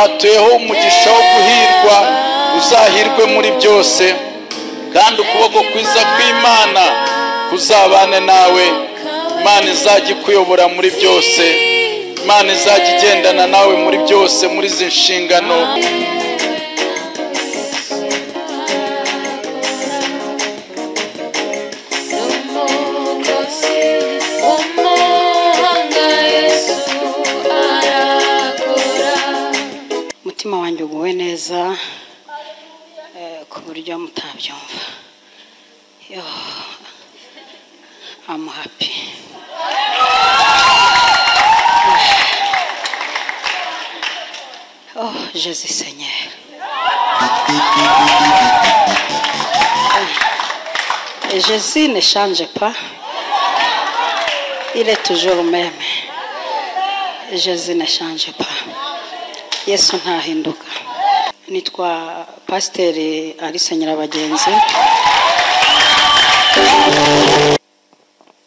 Atuyeho umugisha wo guhirwa, uzahirwe muri byose, kandi ukuboko kwiza kw'Imana kuzabane nawe. Imana izajya ikuyobora muri byose, Imana izajya igendana nawe muri byose, muri izi nshingano. Umutima wanjye uguwe neza ku buryo mutabyumva. I'm happy. Oh, Jésus Seigneur. Jésus ne change pas. Il est toujours le même. Jésus ne change pas. Yesu ntahinduka. Nitwa Pasiteri Alice Nyirabagenzi.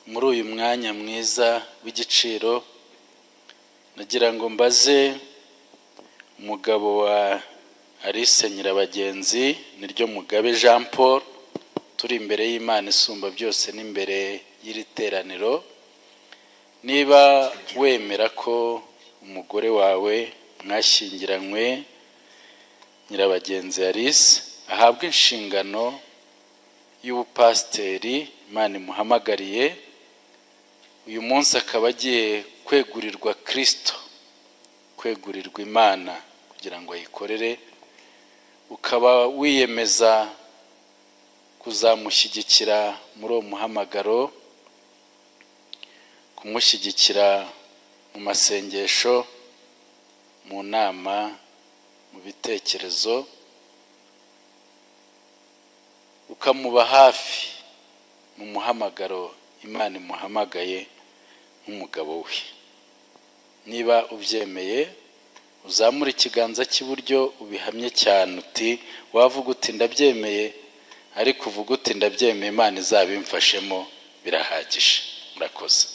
Muri uyu mwanya mwiza w'igiciro, nagira ngo mbaze umugabo wa Alice Nyirabagenzi, niryo Mugabe Jean Paul, turi imbere y'Imana isumba byose n'imbere y'iri teraniro, niba wemera ko umugore wawe mwashyingiranywe Nyirabagenzi Alice ahabwa inshingano y'ubupasiteri Imana imuhamagariye, uyu munsi akaba agiye kwegurirwa Kristo, kwegurirwa Imana kugira ngo ayikorere, ukaba wiyemeza kuzamushyigikira muri uwo muhamagaro, kumushyigikira mu masengesho, mu nama, mu bitekerezo, ukamuba hafi mu muhamagaro Imana imuhamagaye nk'umugabo we. Niba ubyemeye, uzamura ikiganza cy'iburyo ubihamye cyane uti, wavuga uti ndabyemeye, ariko uvuga uti ndabyemeye Imana izabimfashemo, birahagije. Murakoze.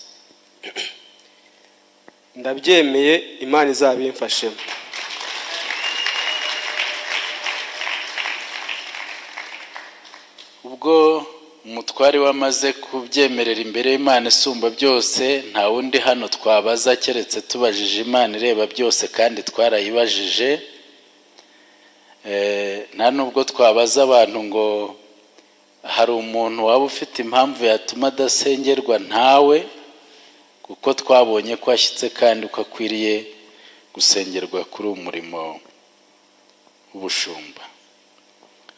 Ndabyemeye Imana izabimfashemo. Ubwo umutware wamaze kubyemerera imbere y'Imana isumba byose, nta wundi hano twabaza keretse tubajije Imana ireba byose, kandi twarayibajije. Nta nubwo twabaza abantu ngo hari umuntu waba ufite impamvu yatuma adasengerwa, ntawe, kuko twabonye ko ashyitse kandi ko akwiriye gusengerwa kuri umurimo w'ubushumba.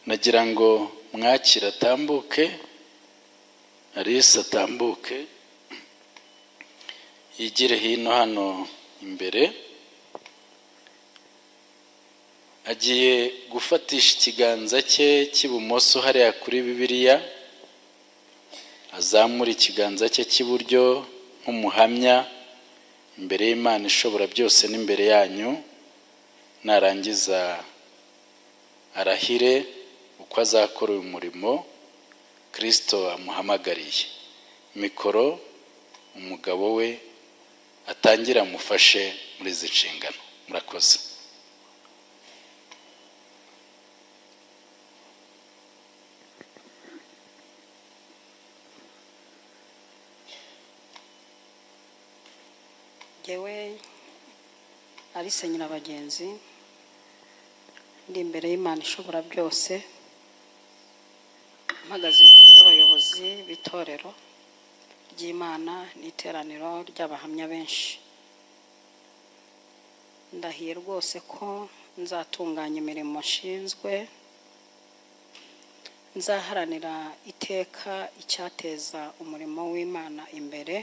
Nagira ngo mwakira atambuke, Alice atambuke yigire hino hano imbere. Agiye gufatisha ikiganza cye cy'ibumoso hariya kuri Bibiliya, azamura ikiganza cye cy'iburyo nk'umuhamya imbere y'Imana ishobora byose n'imbere yanyu. Narangiza arahire uko azakora uyu murimo Kristo amuhamagariye. Mikoro umugabo we atangira amufashe muri izi nshingano. Murakoze. Yewe Alice Nyirabagenzi, ndi imbere y'Imana ishobora byose, mpagaze imbere y'abayobozi b'itorero ry'Imana n'iteraniro ry'abahamya benshi. Ndahiye rwose ko nzatunganya imirimo nshinzwe, nzaharanira iteka icyateza umurimo w'Imana imbere,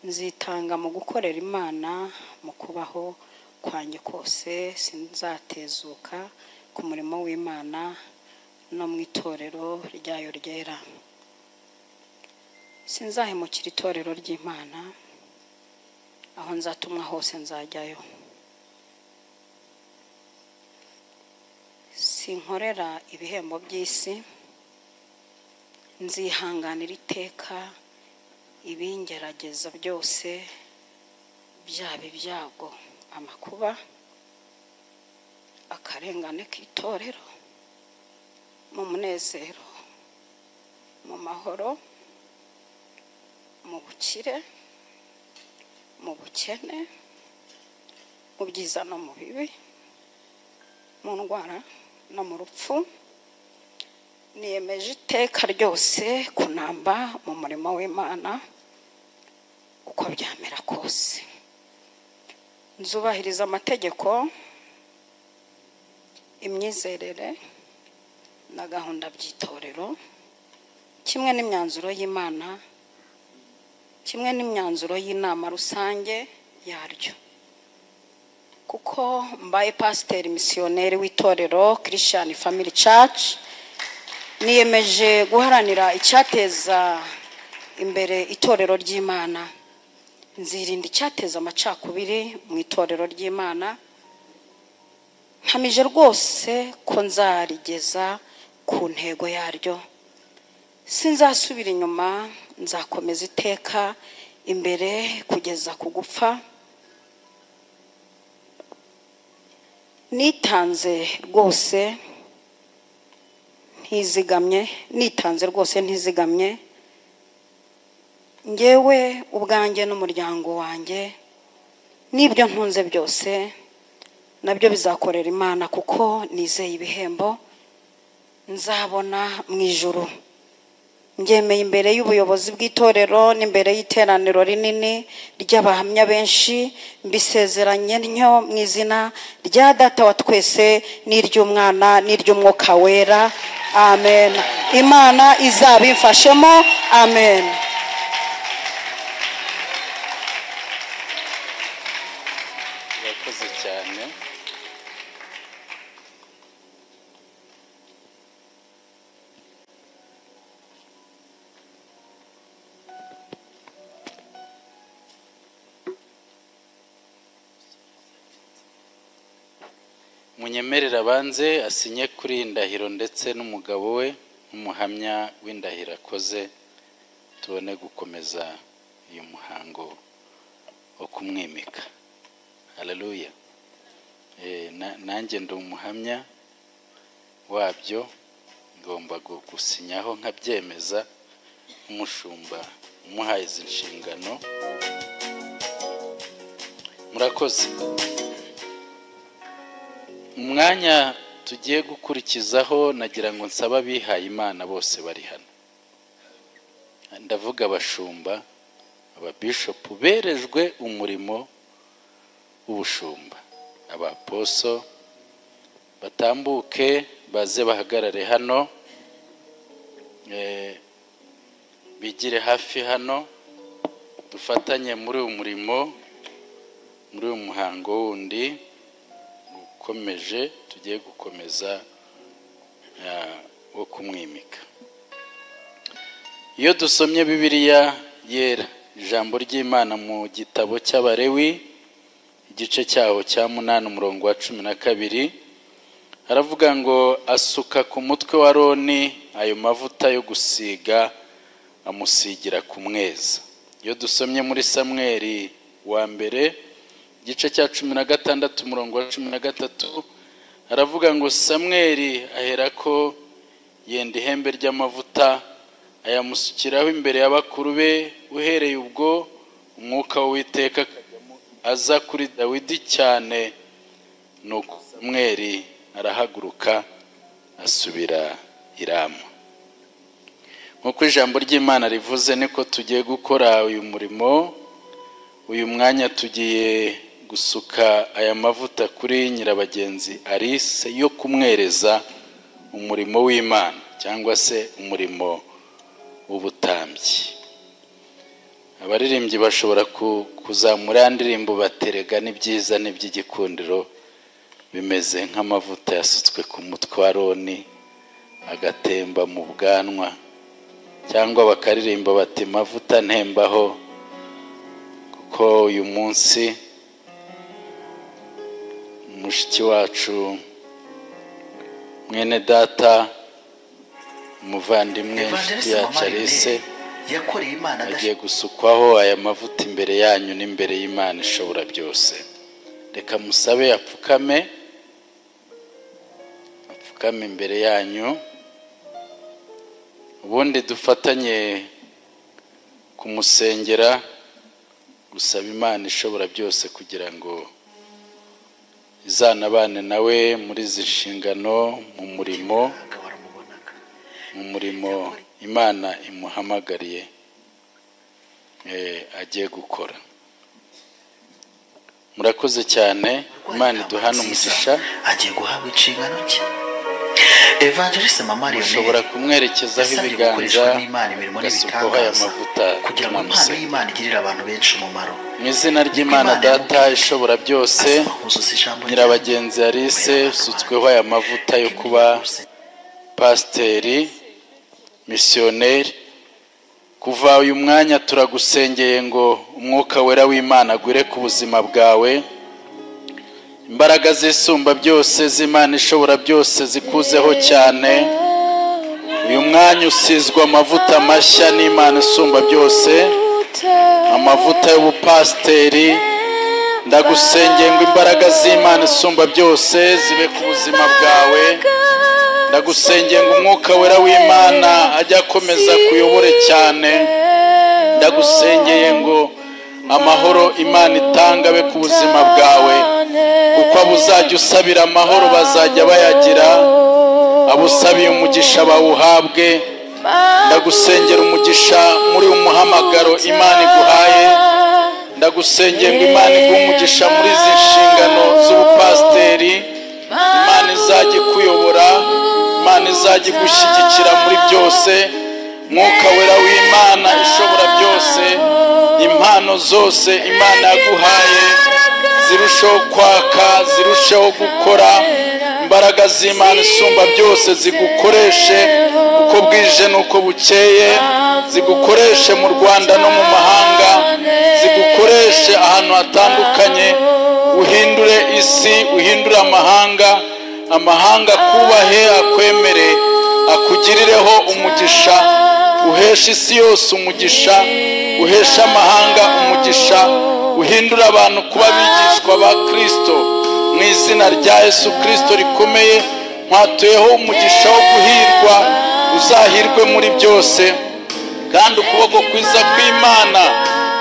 nzitanga mu gukorera Imana mu kubaho kwanjye kose, sinzatezuka ku murimo w'Imana no mu itorero ryayo ryera. Sinzahemukira itorero ry'Imana, aho nzatumwa hose nzajyayo. Sinkorera ibihembo by'isi, nzihanganira iteka ibingerageza byose, byaba ibyago amakuba akarengane k'itorero mu munezero mu mahoro mu bukire mu bukene mu byiza no mu bibi mu ndwara no mu rupfu niyemeje iteka ryose kunamba mu murimo w'Imana uko byamera kose. Nzubahiriza amategeko, imyizerere na gahunda by'itorero kimwe n'imyanzuro y'Imana, kimwe n'imyanzuro y'inama rusange yaryo, kuko mbaye pasiteri misiyoneri w'itorero Christian Family Church. Niyemeje guharanira icyateza imbere itorero ry'Imana, nzirinda icyateza amacakubiri mu itorero ry'Imana, nkamije rwose ko nzarigeza ku ntego yaryo. Sinzasubira inyuma, nzakomeza iteka imbere kugeza ku gupfa. Nitanze rwose ntizigamye, ngewe ubwanjye n'umuryango wanjye n'ibyo ntunze byose nabyo bizakorera Imana, kuko nizeye ibihembo nzabona mu ijuru. Ngemeye imbere y'ubuyobozi bw'itorero n'imbere y'iteraniro rinini ry'abahamya benshi, mbisezeranye ntyo mu izina rya Data wa twese n'iry'Umwana n'iry'Umwuka wera. Amen. Imana izabimfashemo. Amen. Urakoze cyane. Munyemerera abanze asinye kuri indahiro ndetse n'umugabo we n'umuhamya w'indahiro akoze, tubone gukomeza uyu muhango wo kumwimika. Haleluya. Nanjye ndi umuhamya wabyo, ngomba gusinyaho nkabyemeza umushumba umuhaye izi nshingano. Murakoze. Umwanya tugiye gukurikizaho nagira ngo nsaba abihaye Imana bose bari hano. Ndavuga abashumba, ababishopu berejwe umurimo w'ubushumba, abaposo batambuke baze bahagarare hano, bigire hafi hano, dufatanye muri uyu murimo, muri uyu muhango wundi ukomeje tugiye gukomeza wo kumwimika. Iyo dusomye Bibiliya yera, ijambo ry'Imana mu gitabo cy'Abalewi igice cyaho cya 8 umurongo wa 12, haravuga ngo asuka ku mutwe wa Aroni ayo mavuta yo gusiga, amusigira ku mweza. Iyo dusomye muri Samweli wa mbere igice cya 16 umurongo wa 13, haravuga ngo Samweli aherako yenda ihembe ry'amavuta ayamusukiraho imbere y'abakuru be. Uhereye ubwo umwuka w'Uwiteka aza kuri Dawidi cyane, nuko Samweli arahaguruka asubira i Rama. Nk'uko ijambo ry'Imana rivuze niko tugiye gukora uyu murimo. Uyu mwanya tugiye gusuka aya mavuta kuri Nyirabagenzi Alice yo kumwereza umurimo w'Imana cyangwa se umurimo w'ubutambyi. Abaririmbyi bashobora kuzamura indirimbo baterega n'ibyiza n'iby'igikundiro, bimeze nk'amavuta yasutswe ku mutwe wa Aroni agatemba mu bwanwa, cyangwa bakaririmba bati mavuta ntembaho, kuko uyu munsi mushiki wacu mwene data umuvandimwe inshuti yacu Alice agiye gusukwaho aya mavuta imbere yanyu n'imbere y'Imana ishobora byose. reka musabe apfukame imbere yanyu, ubundi dufatanye kumusengera, gusaba Imana ishobora byose kugira ngo izanabane nawe muri izi nshingano mu murimo Imana imuhamagariye agiye gukora. Murakoze cyane, Imana iduhana umugisha. Agiye guhabwa inshingano cye. Evangeliste Mama Lionel ushobora kumwerekezaho ibiganza gasukaho aya mavuta kugira ngo impano y'Imana igirire abantu benshi umumaro. Mu izina ry'Imana Data ishobora byose, Nyirabagenzi Alice usutsweho aya mavuta yo kuba pasiteri misiyoneri. Kuva uyu mwanya turagusengeye ngo umwuka wera w'Imana agwire ku buzima bwawe, imbaraga zisumba byose z'Imana ishobora byose zikuzeho cyane. Uyu mwanya usizwe amavuta mashya n'Imana isumba byose, amavuta y'ubupasiteri. Ndagusengeye ngo imbaraga z'Imana isumba byose zibe ku buzima bwawe. Ndagusengeye ngo umwuka wera w'Imana ajya akomeza kuyobore cyane. Ndagusengeye ngo amahoro Imana itanga be ku buzima bwawe, kuko abo uzajya usabira amahoro bazajya bayagira, abo usabiye umugisha bawuhabwe. Ndagusengera umugisha muri umuhamagaro Imana iguhaye. Ndagusengeye ngo Imana iguhe umugisha muri izi nshingano z'ubupasiteri. Imana izajya ikuyobora, Imana izajya igushyigikira muri byose. Mwuka wera w'Imana ishobora byose, impano zose Imana yaguhaye zirushaho kwaka, zirushaho gukora. Imbaraga z'Imana isumba byose zigukoreshe uko bwije n'uko bukeye, zigukoreshe mu Rwanda no mu mahanga, zigukoreshe ahantu hatandukanye. Uhindure isi, uhindure amahanga kubahe, akwemere, akugirireho umugisha. Uhesha isi yose umugisha, uhesha amahanga umugisha, uhindura abantu kuba bigishwa ba Kristo. Mu izina rya Yesu Kristo rikomeye nkwatuyeho umugisha wo guhirwa, uzahirwe muri byose, kandi ukuboko kwiza kw'Imana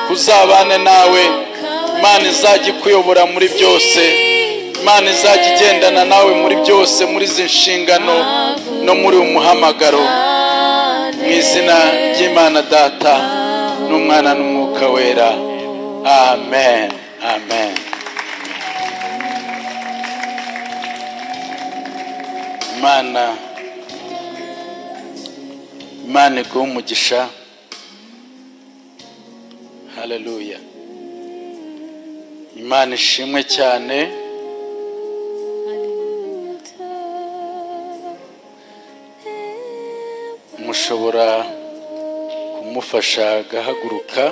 kuzabane nawe. Imana izajya ikuyobora muri byose, Imana izajya igendana nawe muri byose, muri izi nshingano no muri umuhamagaro. Mu izina ry'Imana Data n'Umwana n'Umwuka wera, amen, amen. Imana iguhe umugisha. Haleluya. Imana ishimwe cyane. Mushobora kumufasha agahaguruka.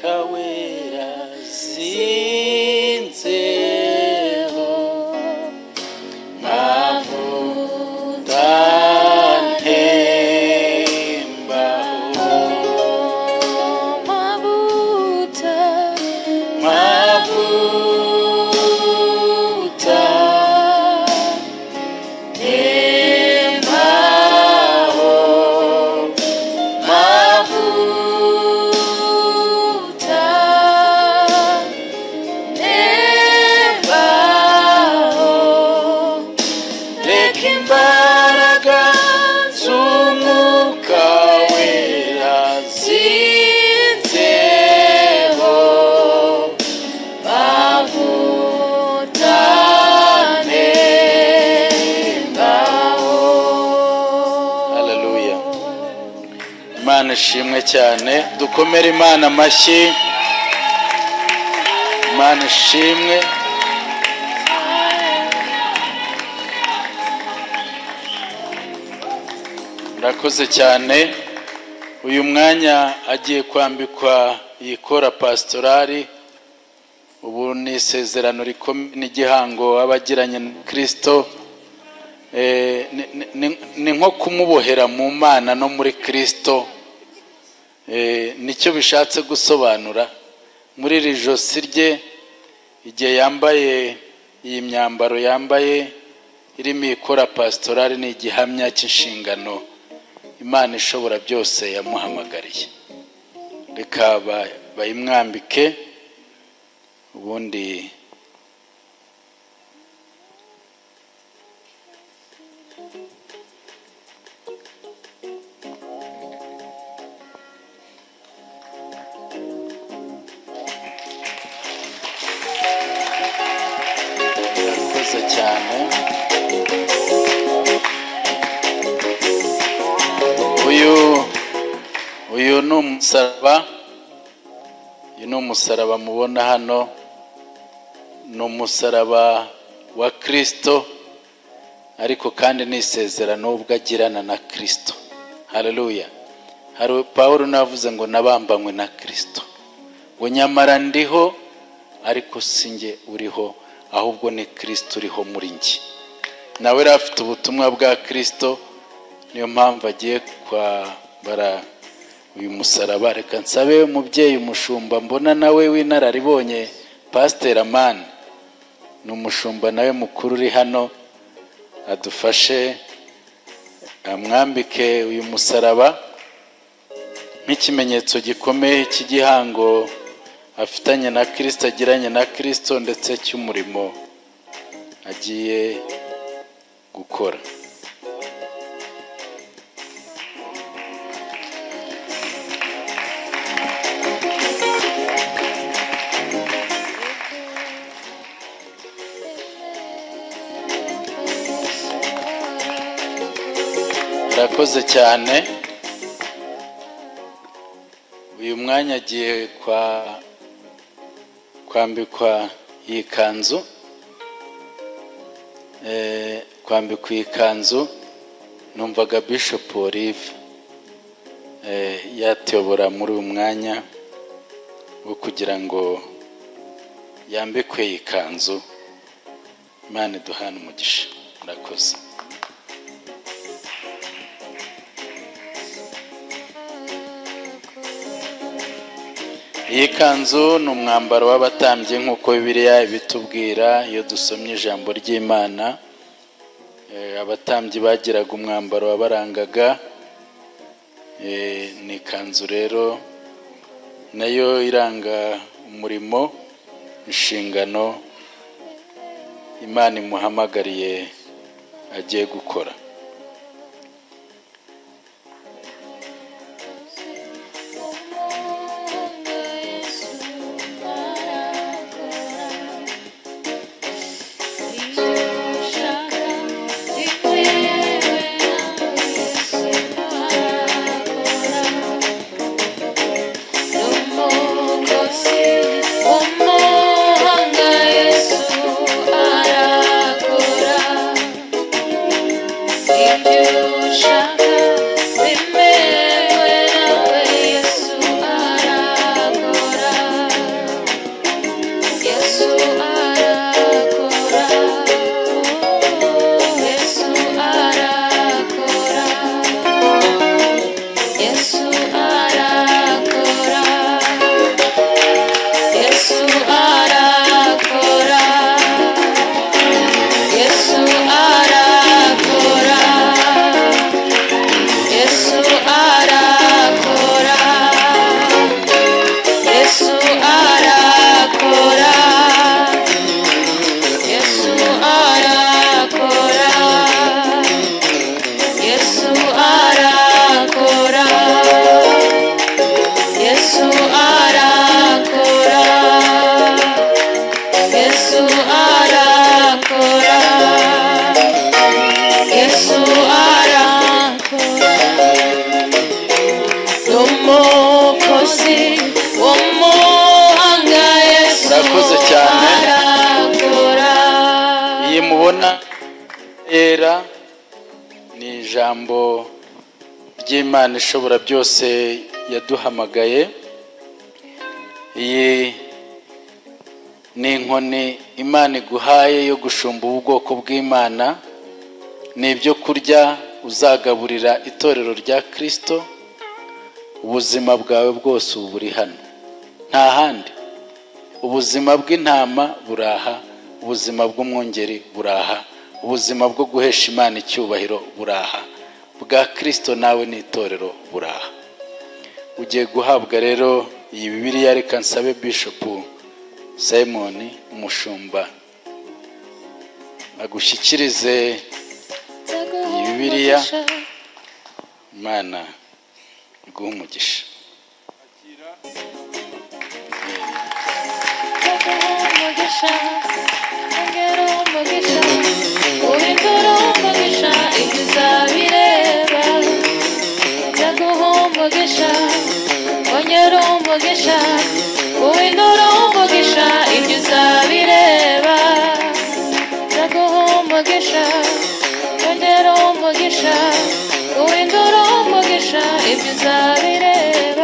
Kawera zinzeho mavuta ntembaho, mavuta ishimwe cyane. Dukomere Imana amashyi. Imana ishimwe. Murakoze cyane. Uyu mwanya agiye kwambikwa yikora pastorali. Ubu ni isezerano rikomeye n'igihango abagiranye na Kristo. Ni nko kumubohera mu Mana no muri Kristo. Nicyo bishatse gusobanura. muri iri josi rye igihe yambaye iyi myambaro yambaye irimo ikora pastorale, ni igihamya cy'inshingano Imana ishobora byose yamuhamagariye. Reka bayimwambike ubundi yakoze cyane. Uyu ni umusaraba, uyu ni umusaraba mubona hano, ni umusaraba wa Kristo, ariko kandi ni isezerano ubwo agirana na Kristo. Haleluya. Hari Pawulo navuze ngo nabambanywe na Kristo, ngo nyamara ndiho ariko sinjye uriho, ahubwo ni Kristo uriho muri njye. Nawe rafite ubutumwa bwa Kristo, niyo mpamvu agiye kwambara uyu musaraba. Reka nsabe umubyeyi umushumba mbona nawe w'inararibonye, Pastor Amani, ni umushumba nawe mukuru uri hano, adufashe amwambike uyu musaraba nk'ikimenyetso gikomeye cy'igihango afitanye na Kristo, agiranye na Kristo, ndetse cy'umurimo agiye gukora. Arakoze cyane. Uyu mwanya agiye kwambikwa iyi kanzu, kwambikwa iyi kanzu. Numvaga Bishop Olive yatuyobora muri uyu mwanya wo kugira ngo yambikwe iyi kanzu. Imana iduhane umugisha. Murakoze. Iyi kanzu ni umwambaro w'abatambyi nk'uko Bibiliya ibitubwira. Iyo dusomye ijambo ry'Imana, abatambyi bagiraga umwambaro wabarangaga. Ni ikanzu rero nayo iranga umurimo, inshingano Imana imuhamagariye agiye gukora. Murakoze cyane. Iyi mubona era ni ijambo ry'Imana ishobora byose yaduhamagaye. Iyi ni inkoni Imana iguhaye yo gushumba ubwoko bw'Imana. Ni ibyo kurya uzagaburira itorero rya Kristo. Ubuzima bwawe bwose ubu buri hano, nta handi. ubuzima bw'intama buraha, ubuzima bw'umwungeri buraha, ubuzima bwo guhesha Imana icyubahiro buraha, bwa Kristo nawe n'itorero buraha. Ugiye guhabwa rero iyi Bibiliya. Reka nsabe Bishop Simon umushumba agushyikirize iyi Bibiliya. Imana iguhe umugisha.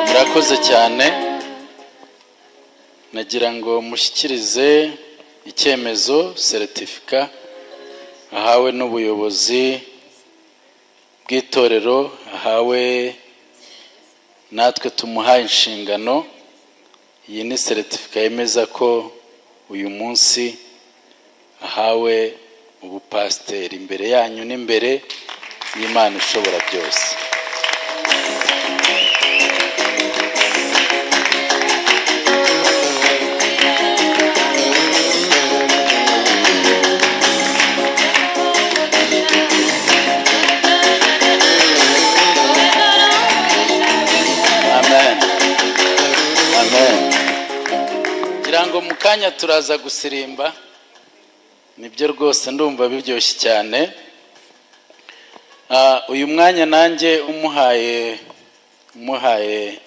Murakoze cyane. Nagira ngo mushyikirize icyemezo certificat ahawe n'ubuyobozi bw'itorero, ahawe natwe tumuhaye inshingano. Iyi ni certificat yemeza ko uyu munsi ahawe ubupasiteri imbere yanyu n'imbere y'Imana ishobora byose. Ngo mukanya turaza gusirimba, nibyo rwose ndumva biryoshye cyane. Uyu mwanya nanjye umuhaye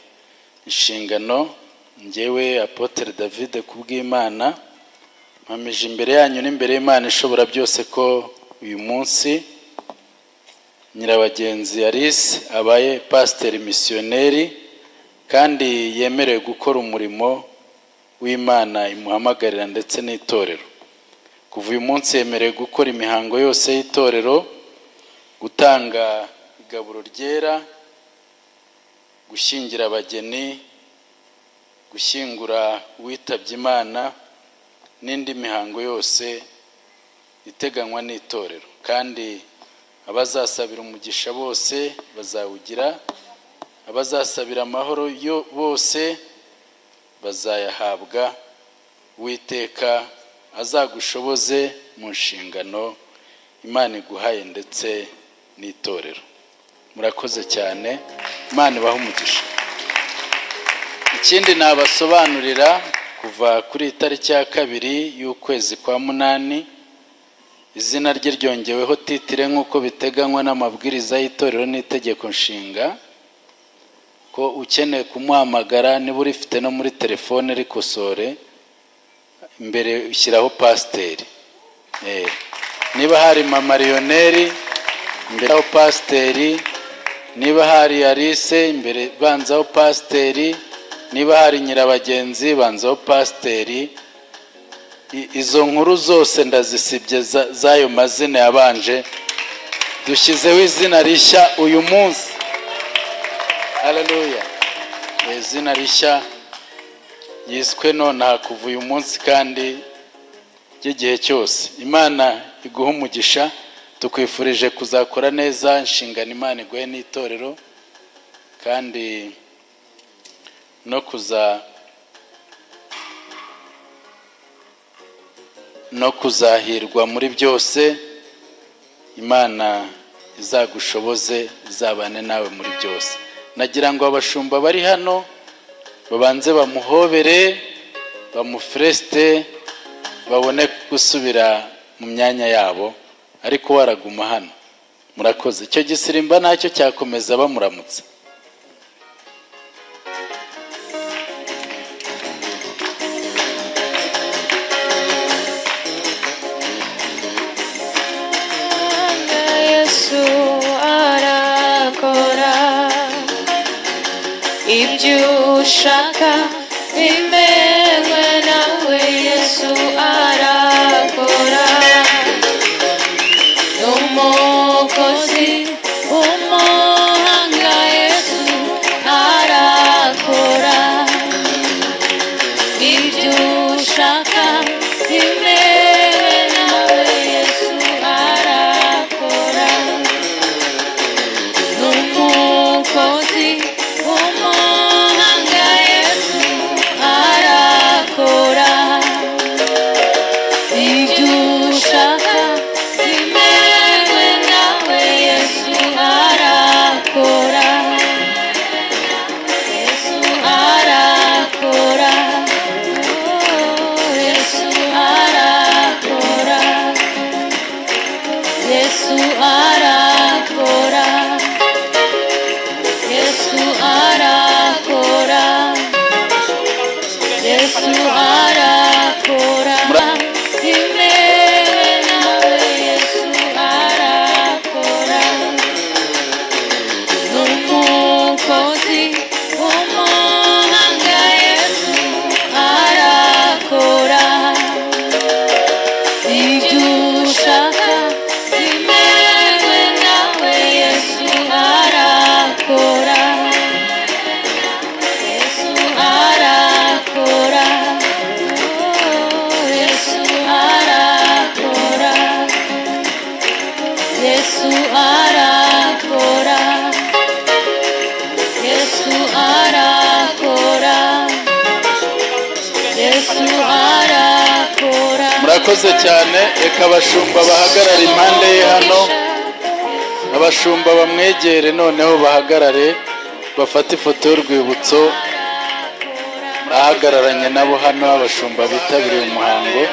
inshingano, njyewe Apotre David kubw'Imana, mpamije imbere yanyu n'imbere y'Imana ishobora byose ko uyu munsi Nyirabagenzi Alice abaye pasiteri misiyoneri kandi yemerewe gukora umurimo w'Imana imuhamagarira ndetse n'itorero. Kuva uyu munsi yemerewe gukora imihango yose y'itorero, gutanga igaburo ryera, gushyingira abageni, gushyingura uwitabye Imana n'indi mihango yose iteganywa n'itorero. Kandi abazasabira umugisha bose bazawugira, abazasabira amahoro bose bazayahabwa. Uwiteka azagushoboze mu nshingano Imana iguhaye ndetse n'itorero. Murakoze cyane, Imana ibahe umugisha. Ikindi nabasobanurira, kuva kuri itariki ya 2 y'ukwezi kwa 8 izina rye ryongeweho titire nk'uko biteganywa n'amabwiriza y'itorero n'itegeko nshinga, ko ukeneye kumuhamagara niba urifite no muri telefone rikosore imbere ushyiraho pasiteri. Niba hari Mama Lionel imbere aho pasiteri, niba hari Alice imbere banzaho pasiteri, niba hari Nyirabagenzi banzaho pasiteri. Izo nkuru zose ndazisibye z'ayo mazina yabanje, dushyizeho izina rishya uyu munsi. Haleluya. Izina rishya yiswe nonaha kuva uyu munsi kandi by'igihe cyose. Imana iguha umugisha, tukwifurije kuzakora neza inshingano Imana iguhe n'itorero, kandi no kuzahirwa muri byose. Imana izagushoboze, izabane nawe muri byose. Nagira ngo abashumba bari hano babanze bamuhobere, bamufreste, babone gusubira mu myanya yabo, ariko waraguma hano. Murakoze. Icyo gisirimba nacyo cyakomeza bamuramutse. Ibyo ushaka bimenywe nawe, Yesu arakora. Umukozi w'umuhanga, Yesu arakora. Ibyo imewe nawe Yesu arakora n'umukozi w'umuhanga Yesu arakora ibyo ushaka imewe nawe Yesu arakora Yesu arakora Yesu arakora Yesu arakora Yesu arakora Yesu arakora imewe nawe Yesu arakora n'umukozi w'umuhanga Yesu arakora ibyo ushaka imewe nawe Yesu arakora Yesu arakora Yesu arakora Yesu arakora Yesu arakora Yesu arakora murakoze cyane. Reka abashumba bahagarara impande ye hano, abashumba bamwegere noneho bahagarare bafate ifoto y'urwibutso ahagararanye nabo hano. Abashumba bitabiriye umuhango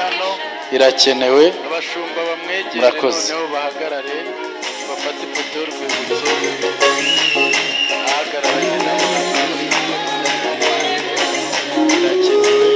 irakenewe. Murakoze. Bahagarare bafate ifoto y'urwibutso ahagararanye nabo hano irakenewe.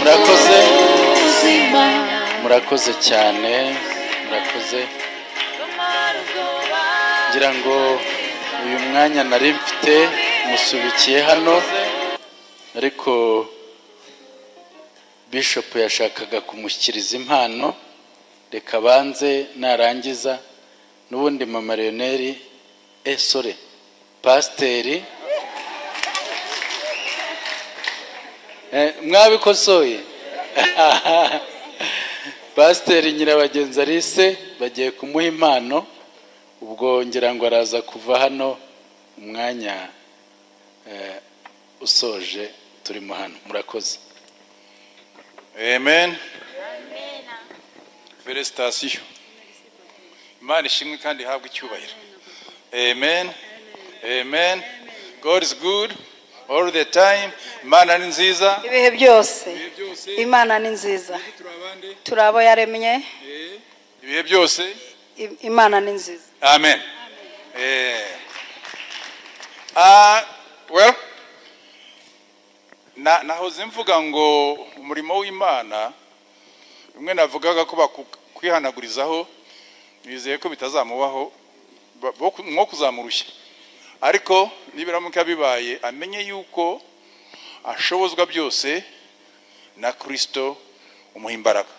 Murakoze, murakoze cyane, murakoze. Ngira ngo uyu mwanya nari mfite musubikiye hano, ariko Bishop yashakaga kumushyikiriza impano. Reka banze narangiza n'ubundi mama Leonel Pasiteri mwabikosoye. Pasiteri Nyirabagenzi Alice bagiye kumuha impano, ubwo ngira ngo araza kuva hano umwanya usoje turimo hano. Murakoze. Amen. Felicitation. Imana ishimwe kandi ihabwe icyubahiro. Amen. Amen. God is good all the time. Imana ni nziza ibihe byose. Imana ni nziza. Turabo yaremye. Ibihe byose. Imana ni nziza. Amen. Well, nahoze mvuga ngo umurimo w'Imana umwe navugaga ko bakwihanagurizaho, bizeye ko bitazamubaho nko kuzamurushya, ariko nibiramuka bibaye amenye yuko ashobozwa byose na Kristo umuha imbaraga.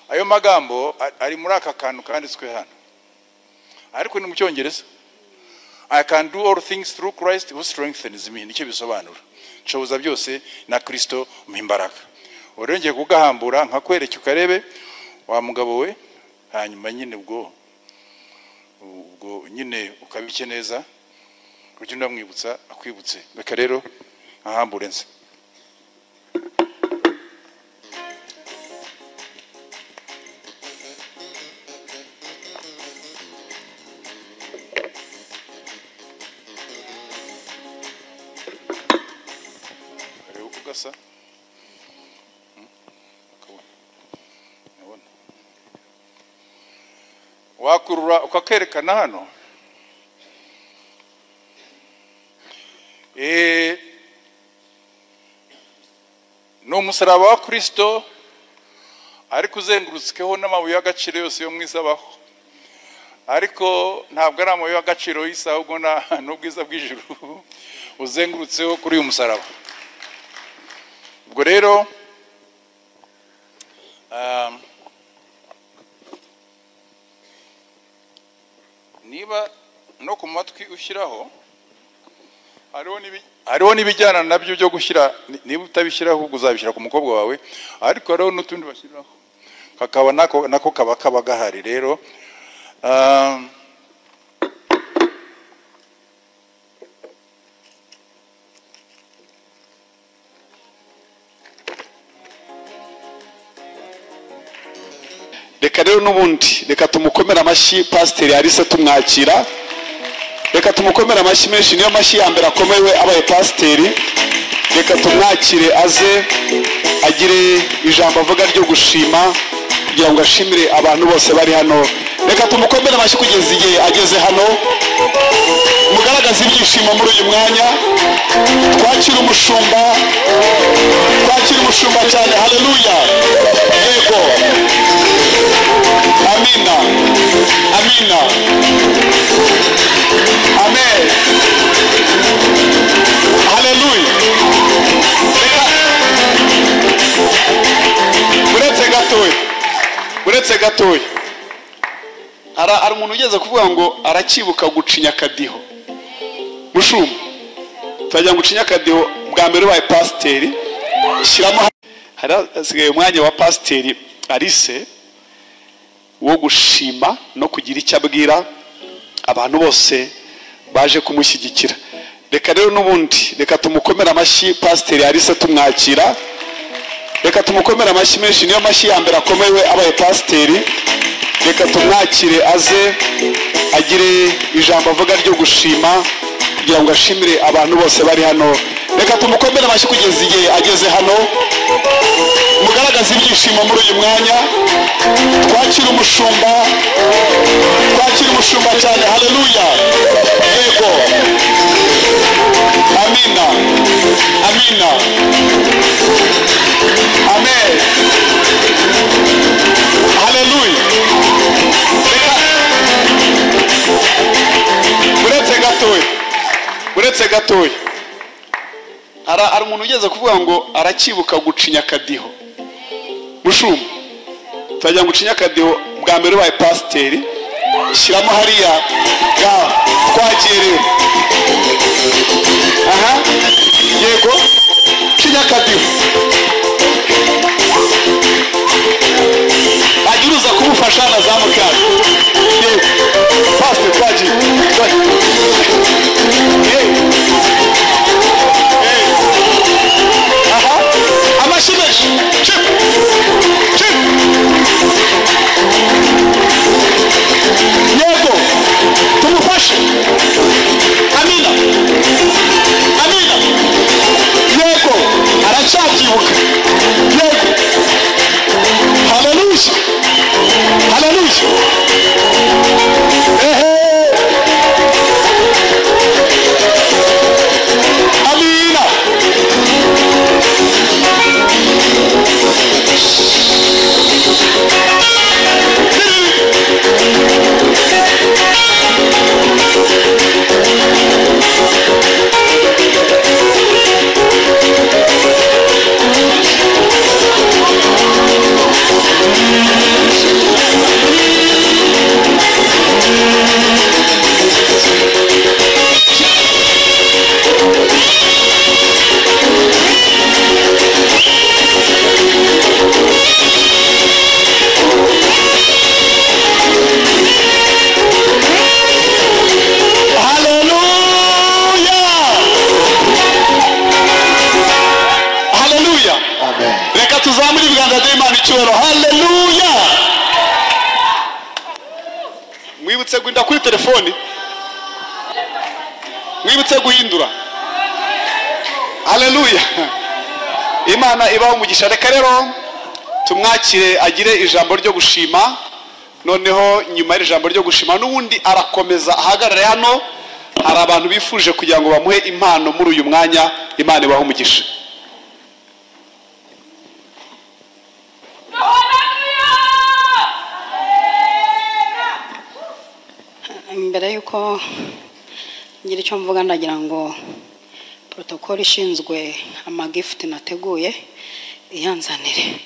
Ayo magambo ari muri aka kantu kanditswe hano, ariko ni mu Cyongereza. I can do all things through Christ who strengthens me. Nicyo bisobanura. Nshoboza byose na Kristo umuha imbaraga. Urengeye kugahambura nkakwereka ukarebe wa mugabo we, hanyuma nyine ubwo nyine ukabike neza kugira ndamwibutsa akwibutse. Reka rero ahambure nse. urasa wakurura ukakerekana hano. Ni umusaraba wa Kristo ariko uzengurutsweho n'amabuye y'agaciro yose yo mwizabaho, ariko ntabwo ari amabuye y'agaciro y'isi ahubwo n'ubwiza bw'ijuru uzengurutseho kuri uyu musaraba. Ubwo rero niba no ku matwi ushyiraho hariho n'ibijyana nabyo byo gushyira, niba utabishyiraho ahubwo uzabishyira ku mukobwa wawe, ariko hariho n'utundi bashyiraho kakaba nako kaba gahari. Rero reka rero n'ubundi reka tumukomere amashyi Pasiteri Alice tumwakira. Reka tumukomere amashyi menshi, niyo mashyi ya mbere akomewe abaye pasiteri. Reka tumwakire aze agire ijambo avuga ryo gushima kugira ngo ashimire abantu bose bari hano. Reka tumukomere amashyi kugeza igihe ageze hano, mugaragaza ibyishimo muri uyu mwanya. Twakira umushumba cyane. Haleluya, yego, amina, amina, amen, haleluya. uretse gatoya hari umuntu ugeze kuvuga ngo arakibuka gucinya akadiho. Mushumba, tujya gucinya akadiho bwa mbere ubaye pasiteri, shyiramo hasigaye umwanya wa Pasiteri Alice wo gushima no kugira icyo abwira abantu bose baje kumushyigikira. Reka rero n'ubundi reka tumukomere amashyi Pasiteri Alice tumwakira. Reka tumukomere amashyi menshi, niyo mashyi ya mbere akomewe abaye pasiteri. Reka tumwakire aze agire ijambo avuga ryo gushima kugira ngo ashimire abantu bose bari hano. Reka tumukomere amashyi kugeza igihe ageze hano, mugaragaza ibyishimo muri uyu mwanya. Twakira umushumba cyane. Haleluya, yego, amina, amina, amen, haleluya. uretse gatoya hari umuntu ugeze kuvuga ngo arakibuka gucinya akadiho. Mushumba, tujya gucinya akadiho bwa mbere ubaye pasiteri, shyiramo hariya twagiye rero. Aha, yego, cinya akadiho. Agira uza kumufasha na za mukara. Yego, pasiteri twagiye. Aha, amashimeshi. Yego, tumufashe. Amina, amina, yego, aracyakibuka. Yego, haleluya, haleluya. Amina. Tuzamuri ibiganza by'Imana icyubahiro. Haleluya. Mwibutse guhinda kuri telefoni, mwibutse guhindura. Haleluya. Imana ibaho umugisha. Reka rero tumwakire agire ijambo ryo gushima, noneho nyuma y'ijambo ryo gushima n'ubundi arakomeza ahagarare hano. Hari abantu bifuje kugira ngo bamuhe impano muri uyu mwanya. Imana ibaho umugisha. Mbere yuko ngira icyo mvuga, ndagira ngo protocol ishinzwe amagift nateguye iyanzanire.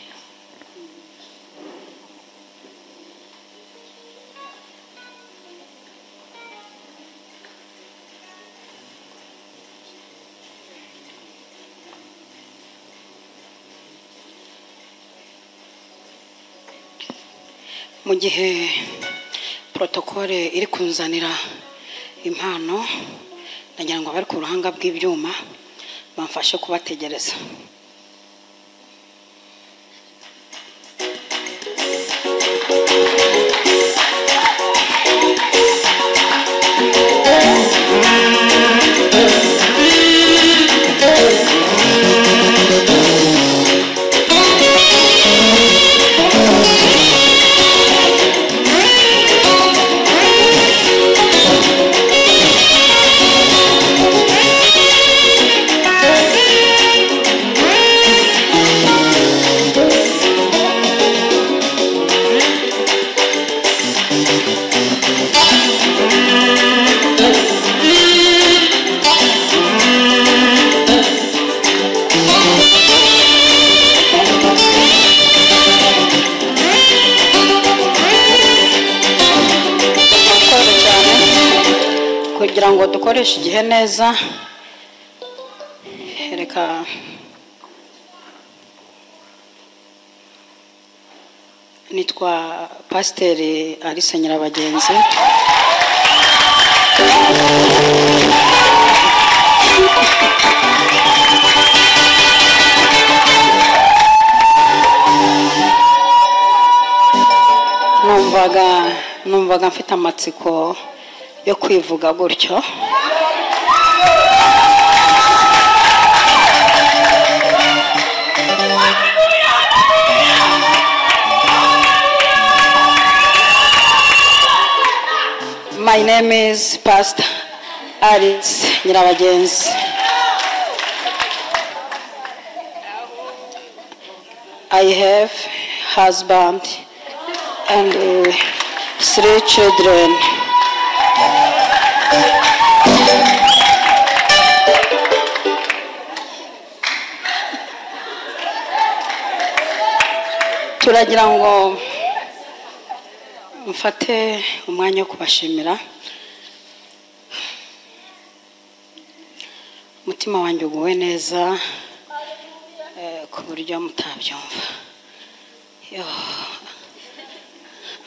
Mu gihe protocol iri kunzanira impano, ndagira ngo bari ku ruhanga bw'ibyuma bamfashe kubategereza. Kugira ngo dukoreshe igihe neza, reka nitwa Pasiteri Alice Nyirabagenzi. Numvaga mfite amatsiko yo kwivuga gutyo. My name is Pastor Alice Nyirabagenzi. I have husband and 3 children. Turagira ngo mfate umwanya wo kubashimira. Umutima wanjye uguwe neza ku buryo mutabyumva.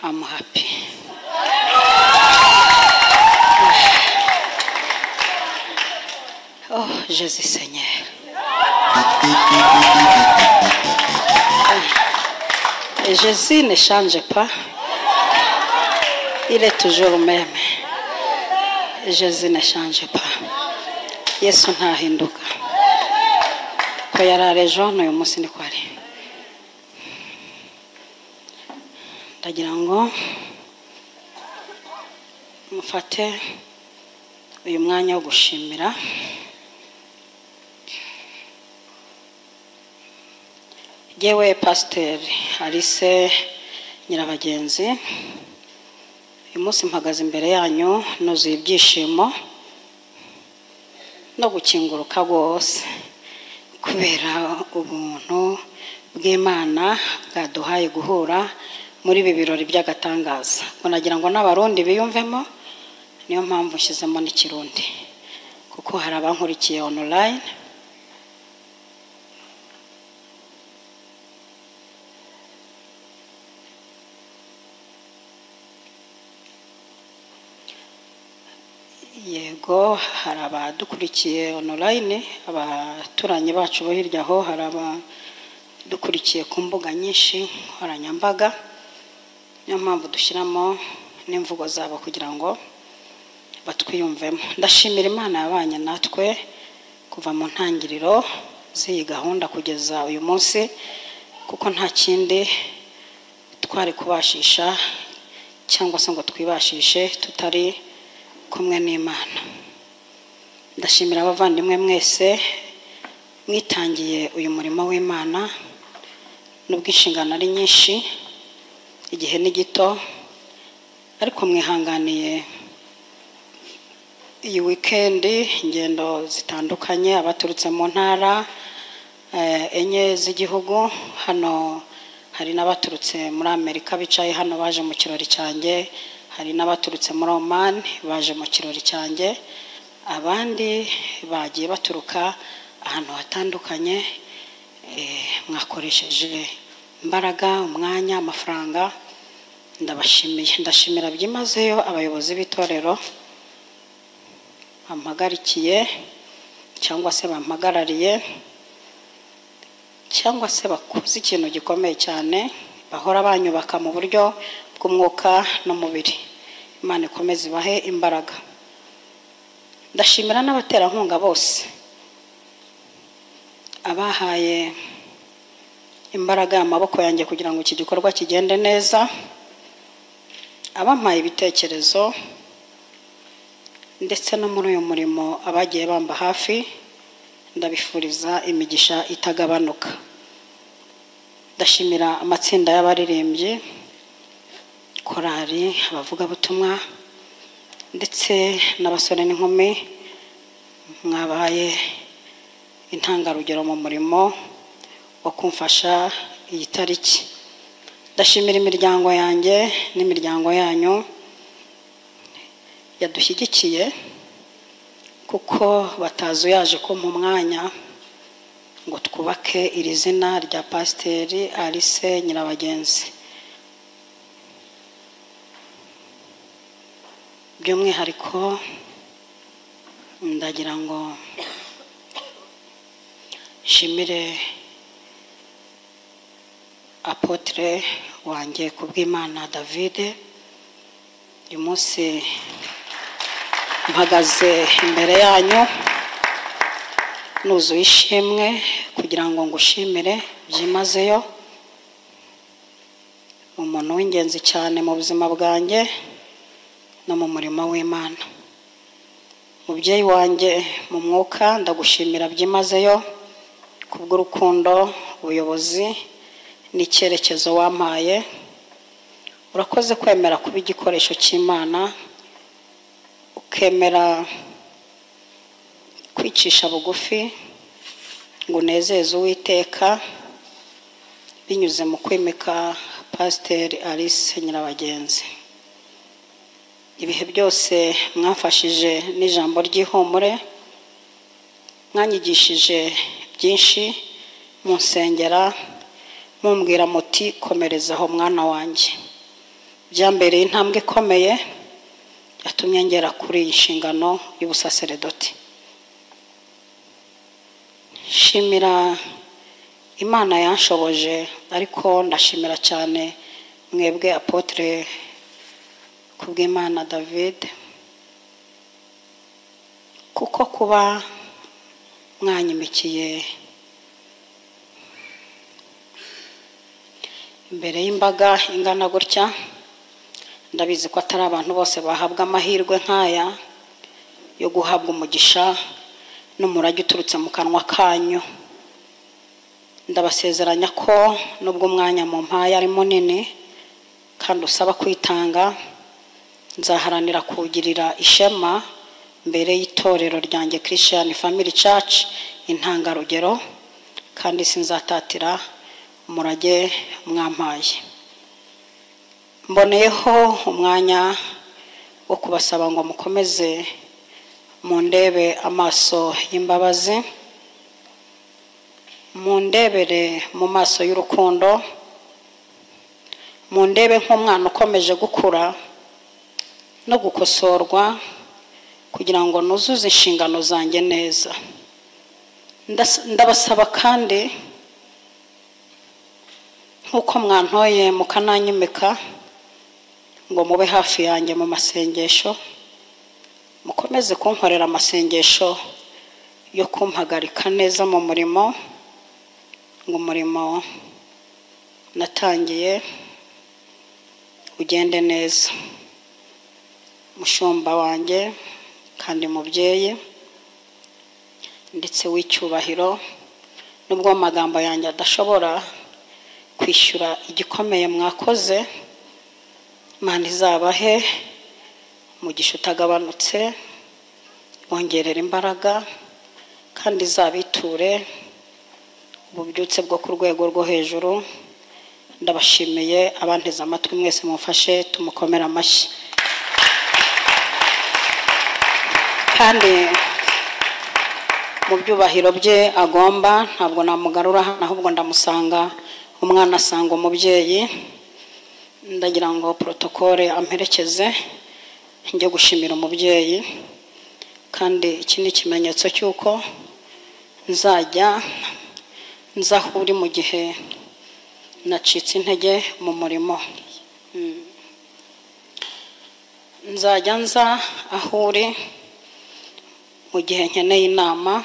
I'm happy. Oh, Jésus Seigneur. Jésus ne change pas. Il est toujours le même. Jésus ne change pas. Yesu ntahinduka. Ko yarare ejo n'uyu munsi niko ari. Ndagira ngo mufate uyu mwanya wo gushimira yewe Pasiteri Alice Nyirabagenzi. Uyu munsi mpagaze imbere yanyu nuzuye ibyishimo no gukinguruka rwose kubera ubuntu bw'Imana bwaduhaye guhura muri ibi birori by'agatangaza. Nagira ngo n'abarundi biyumvemo, niyo mpamvu nshyizemo n'ikirundi kuko hari abankurikiye online. Yego, hari abadukurikiye online, abaturanyi bacu bo hirya aho, hari abadukurikiye ku mbuga nyinshi nkoranyambaga. Niyo mpamvu dushyiramo n'imvugo zabo kugira ngo batwiyumvemo. Ndashimira Imana yabanye natwe kuva mu ntangiriro z'iyi gahunda kugeza uyu munsi, kuko nta kindi twari kubashisha cyangwa se ngo twibashishe tutari kumwe n'Imana. Ndashimira abavandimwe mwese mwitangiye uyu murimo w'Imana, nubwo inshingano ari nyinshi, igihe ni gito, ariko mwihanganiye iyi weekend ingendo zitandukanye, abaturutse mu ntara enye z'igihugu. Hano hari n'abaturutse muri Amerika bicaye hano baje mu kirori cyanjye, hari n'abaturutse muri Oman baje mu kirori cyanjye, abandi bagiye baturuka ahantu hatandukanye. Mwakoresheje imbaraga, umwanya, amafaranga, ndabashimiye. Ndashimira byimazeyo abayobozi b'itorero bampagarikiye cyangwa se bampagarariye cyangwa se bakoze ikintu gikomeye cyane, bahora banyubaka mu buryo bw'umwuka n'umubiri. Imana ikomeze ibahe imbaraga. Ndashimira n'abaterankunga bose abahaye imbaraga amaboko yanjye kugira ngo iki gikorwa kigende neza, abampaye ibitekerezo, ndetse no muri uyu murimo abagiye bamba hafi. Ndabifuriza imigisha itagabanuka. Ndashimira amatsinda y'abaririmbyi, korali, abavugabutumwa, ndetse n'abasore n'inkumi mwabaye intangarugero mu murimo wo kumfasha iyi tariki. Ndashimira imiryango yanjye n'imiryango yanyu yadushyigikiye, kuko batazuyaje ko mu mwanya ngo twubake iri zina rya Pasiteri Alice Nyirabagenzi. By'umwihariko ndagira ngo nshimire Apotre wanjye Kubwimana David. Uyu munsi mpagaze imbere yanyu nuzuye ishimwe kugira ngo ngushimire byimazeyo. Umuntu w'ingenzi cyane mu buzima bwanjye no mu murimo w'Imana. Mubyeyi wanjye mu mwuka, ndagushimira byimazeyo kubw'urukundo, ubuyobozi n'icyerekezo wampaye. Urakoze kwemera kuba igikoresho cy'Imana, ukemera kwicisha bugufi ngo unezeze Uwiteka binyuze mu kwimika Pasiteri Alice Nyirabagenzi. Ibihe byose mwafashije n'ijambo ry'ihumure, mwanyigishije byinshi, munsengera mumbwira muti komerezaho mwana wanjye. Byambereye intambwe ikomeye yatumye ngera kuri iyi nshingano y'ubusaseredoti. Shimira Imana yanshoboje, ariko ndashimira cyane mwebwe Apotre Kubwimana David, kuko kuba mwanyimikiye imbere y'imbaga ingana gutya. Ndabizi ko atari abantu bose bahabwa amahirwe nk'aya yo guhabwa umugisha n'umurage uturutse mu kanwa kanyu. Ndabasezeranya ko nubwo umwanya mu mpaye ari munini kandi usaba kwitanga, nzaharanira kuwugirira ishema mbere y'itorero ryanjye Christian Family Church intangarugero, kandi sinzatatira umurage mwampaye. Mboneyeho umwanya wo kubasaba ngo mukomeze mundebe amaso y'imbabazi, mundebere mu maso y'urukundo, mundebe nk'umwana ukomeje gukura no gukosorwa kugira ngo nuzuze inshingano zanjye neza. Ndabasaba kandi nk'uko mwantoye mukananyimika ngo mube hafi yanjye mu masengesho, mukomeze kunkorera amasengesho yo kumpagarika neza mu murimo, ngo umurimo natangiye ugende neza. Mushumba wanjye kandi mubyeyi ndetse w'icyubahiro, nubwo amagambo yanjye adashobora kwishyura igikomeye mwakoze, Imana izabahe umugisha utagabanutse, bongerera imbaraga kandi izabiture ububyutse bwo ku rwego rwo hejuru. Ndabashimiye abanteze amatwi mwese, mufashe tumukomera amashyi. Kandi mu byubahiro bye agomba, ntabwo namugarura hano, ahubwo ndamusanga umwana asanga umubyeyi. Ndagira ngo protokole amperekeze njye gushimira umubyeyi, kandi iki ni ikimenyetso cy'uko nzajya nza aho uri mu gihe nacitse intege mu murimo. Nzajya nza aho uri mu gihe nkeneye inama,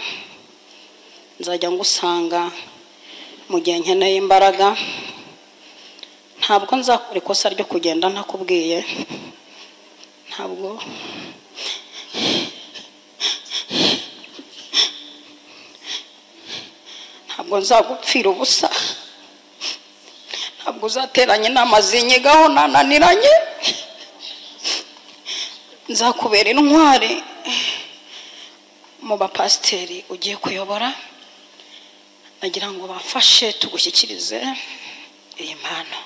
nzajya ngusanga mu gihe nkeneye imbaraga. Ntabwo nzakora ikosa ryo kugenda ntakubwiye, ntabwo nzagupfira ubusa, ntabwo uzateranya inama zinyigaho nananiranye. Nzakubera intwari mu bapasiteri ugiye kuyobora. Nagira ngo bamfashe tugushyikirize iyi mpano.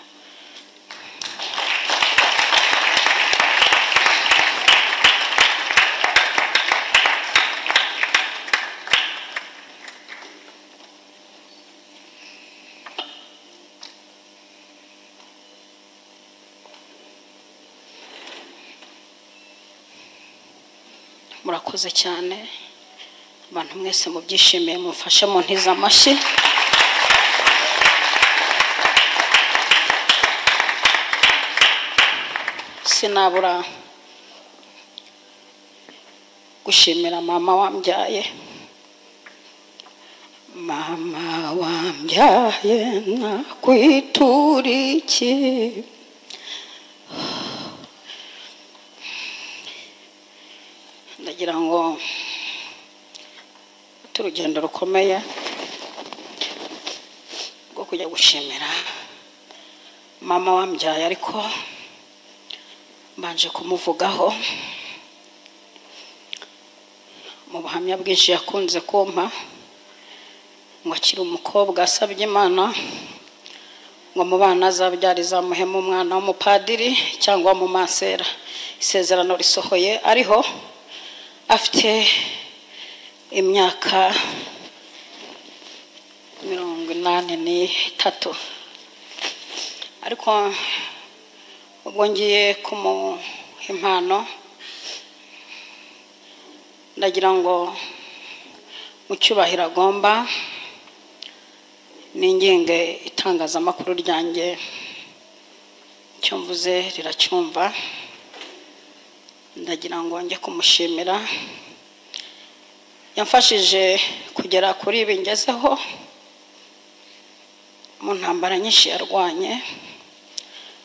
Murakoze cyane abantu mwese mubyishimiye, mufashe mu ntiza amashyi. Sinabura gushimira mama wambyaye. Mama wambyaye nakwitura iki? Ndagira ngo urugendo rukomeye rwo kujya gushimira mama wambyaye, ariko mbanje kumuvugaho mu buhamya bwinshi yakunze kumpa, ngo akiri umukobwa asabye Imana ngo mu bana azabyara izamuhemo umwana w'umupadiri cyangwa mu masera. Isezerano risohoye ariho afite imyaka 83, ariko ubwo ngiye kumuha impano, ndagira ngo mu cyubahiro agomba n'inginge itangazamakuru ryanjye icyo mvuze riracyumva. Ndagira ngo njye kumushimira, yamfashije kugera kuri ibi ngezeho mu ntambara nyinshi yarwanye,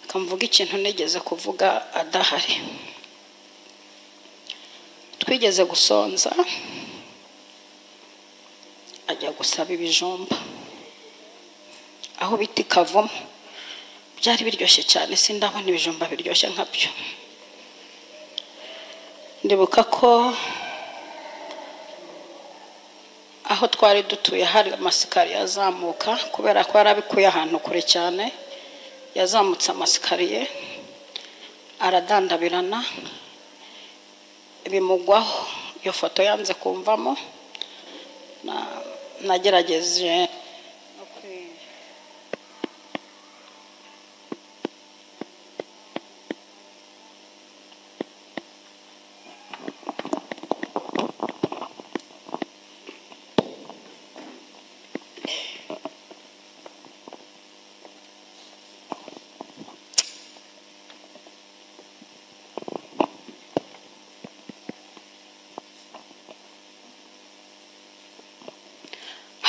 akamvuga ikintu nigeze kuvuga adahari. Twigeze gusonza, ajya gusaba ibijumba aho bita Kavumu. Byari biryoshye cyane, sindabona ibijumba biryoshye nkabyo. Ndibuka ko aho twari dutuye hari amasikariye azamuka, kubera ko yarabikuye ahantu kure cyane. Yazamutse amasikariye aradandabirana bimugwaho. Iyo foto yanze kumvamo, nagerageje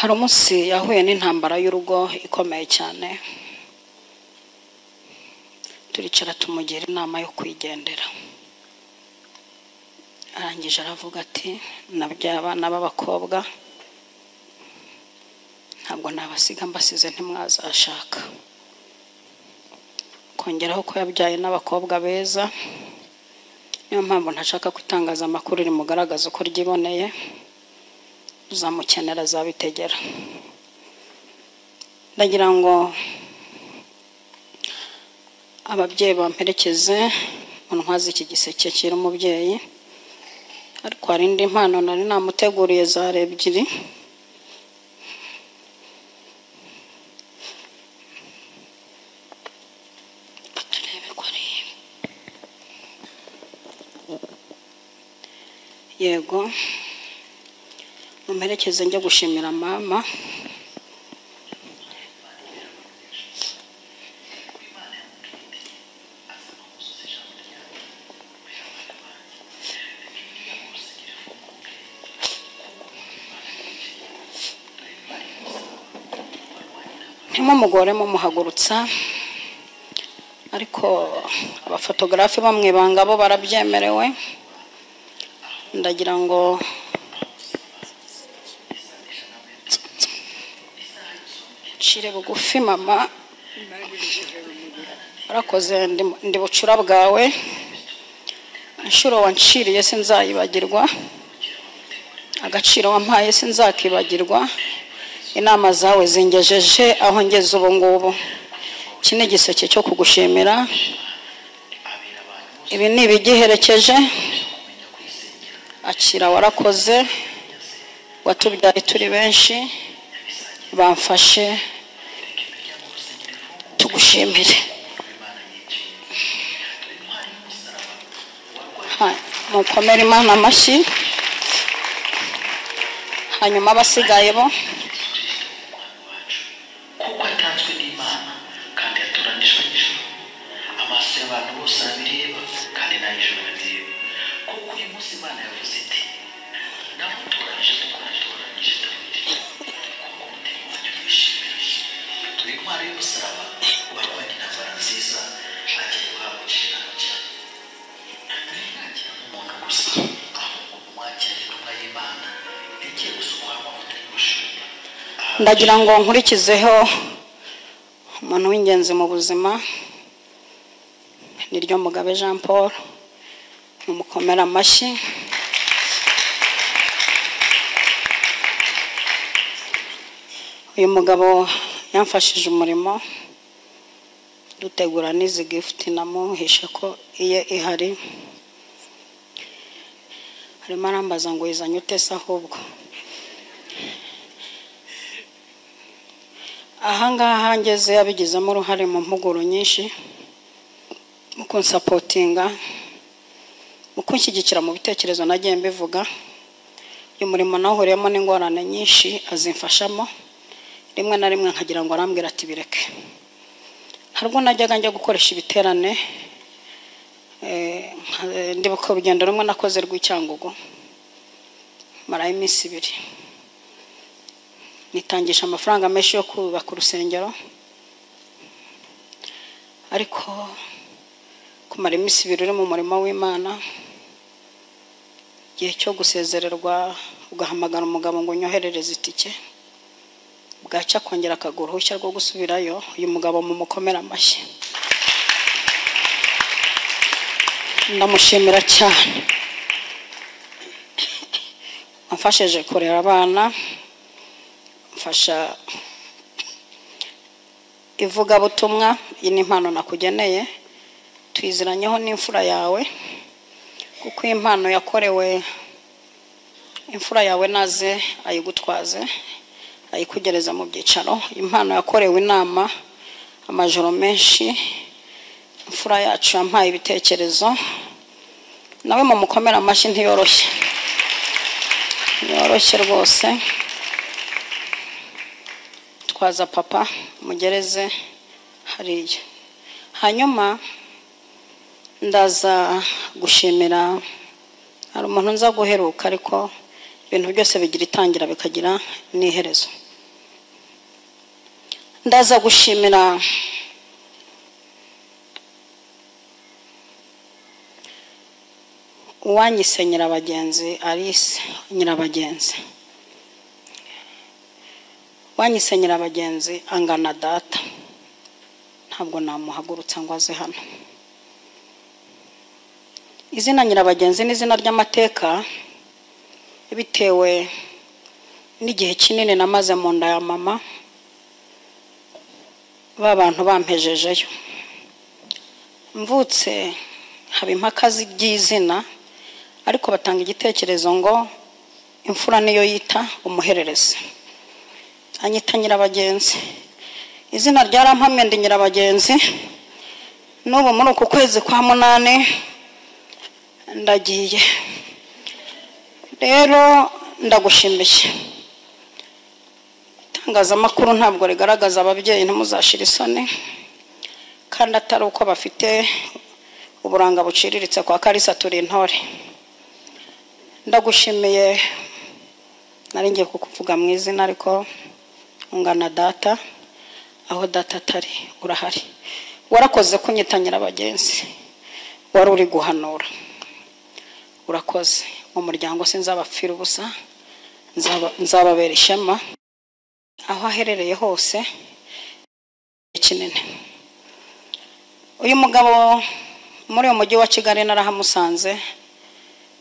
hari umunsi yahuye n'intambara y'urugo ikomeye cyane, turicara tumugira inama yo kwigendera. Arangije aravuga ati nabyaye abana b'abakobwa, ntabwo nabasiga mbasize ntimwazashaka. Kongeraho ko yabyaye n'abakobwa beza, niyo mpamvu ntashaka kwitangaza amakuru rimugaragaza uko ryiboneye, uzamukenera azabitegera. Ndagira ngo ababyeyi bamperekeze untwaze iki giseke kiri umubyeyi, ariko hari indi mpano nari namuteguriye zari ebyiri. Yego, mumperekeze njye gushimira mama. Ntimumugore mumuhagurutsa, ariko abafotogarafi bamwe banga bo barabyemerewe. Ndagira ngo nshire bugufi mama, warakoze ndi bucura bwawe, inshuro wanciriye sinzayibagirwa, agaciro wampaye sinzakibagirwa, inama zawe zingejeje aho ngeze ubu ngubu. Iki ni igiseke cyo kugushimira, ibi ni ibigiherekeje. Akira, warakoze, watubyaye turi benshi, bamfashe tugushimire. Mukomere Imana amashyi. Hanyuma abasigaye bo, kuko atanzwe n'Imana kandi yatoranijwe n'ijuru, amaso y'abantu bose arabireba kandi n'ay'ijuru arabireba. Kuko uyu munsi Imana yavuze iti namutoranije kuko natoranije Dawidi, kuko umutima wanjye wishimira. Turi intwari y'umusaraba, warwanya intambara nziza, agiye guhabwa inshingano cyane. Ntimwakire umuntu gusa, ahubwo mwakire intumwa y'Imana igiye gusukwaho amavuta y'ubushumba. ndagira ngo nkurikizeho umuntu w'ingenzi mu buzima, ni ryo Mugabe Jean Paul. Mumukomera amashyi. Uyu mugabo yamfashije umurimo, dutegura n'izi gift, namuhishe ko iye ihari. Arimo arambaza ngo izanye ute se ahubwo. Ahangaha ngeze yabigizemo uruhare mu mpuguro nyinshi, mu kunsapotinga, mu kunshyigikira mu bitekerezo nagiye mbivuga. Uyu murimo nawuhuriyemo n'ingorane nyinshi, azimfashamo. Rimwe na rimwe nkagira ngo arambwira ati bireke. Harubwo najyaga njya gukoresha ibiterane, ndibuka urugendo rumwe nakoze rw'Icyangugu, marayo iminsi 2. Nitangisha amafaranga menshi yo kubaka urusengero, ariko kumara iminsi 2 uri mu murimo w'Imana, igihe cyo gusezererwa ugahamagara umugabo ngo nyoherereze itike, bwacya kongera akagura uruhushya rwo gusubirayo. Uyu mugabo mumukomera amashyi, ndamushimira cyane. Amfashije kurera abana, mfasha ivugabutumwa. Iyi ni impano nakugeneye, tuyiziranyeho n'imfura yawe, kuko impano yakorewe imfura yawe naze ayigutwaze, ayikugereza mu byicaro. Impano yakorewe inama amajoro menshi, imfura yacu yampaye ibitekerezo. Nawe mumukomera amashyi, ntiyoroshye, yoroshye rwose. Twaza papa mugereze hariya. Hanyuma ndaza gushimira, hari umuntu nza guheruka, ariko ibintu byose bigira itangira bikagira n'iherezo. ndaza gushimira uwanyise Nyirabagenzi Alice Nyirabagenzi. Wanyise Nyirabagenzi angana data, ntabwo namuhagurutsa ngo aze hano. Izina Nyirabagenzi ni izina ry'amateka bitewe n'igihe kinini namaze mu nda ya mama, bantu bampejejeyo. Mvutse haba impaka z'izina, ariko batanga igitekerezo ngo imfura niyo yita umuhererezi. Anyita Nyirabagenzi. Izina ryarampamye ndi Nyirabagenzi. N'ubu muri uku kwezi kwa 8 ndagiye. Rero ndagushimiye. Itangazamakuru ntabwo rigaragaza ababyeyi, ntimuzashira isoni, kandi atari uko bafite uburanga buciriritse kwa Kalisa turi intore. Ndagushimiye, nari ngiye kukuvuga mu izina ariko ungana data, aho data atari urahari. Warakoze kunyita Nyirabagenzi, wari uri guhanura. Urakoze. Mu muryango sinzabapfira ubusa, nzababera ishema aho aherereye hose kinene. Uyu mugabo muri uyu mujyi wa Kigali narahamusanze,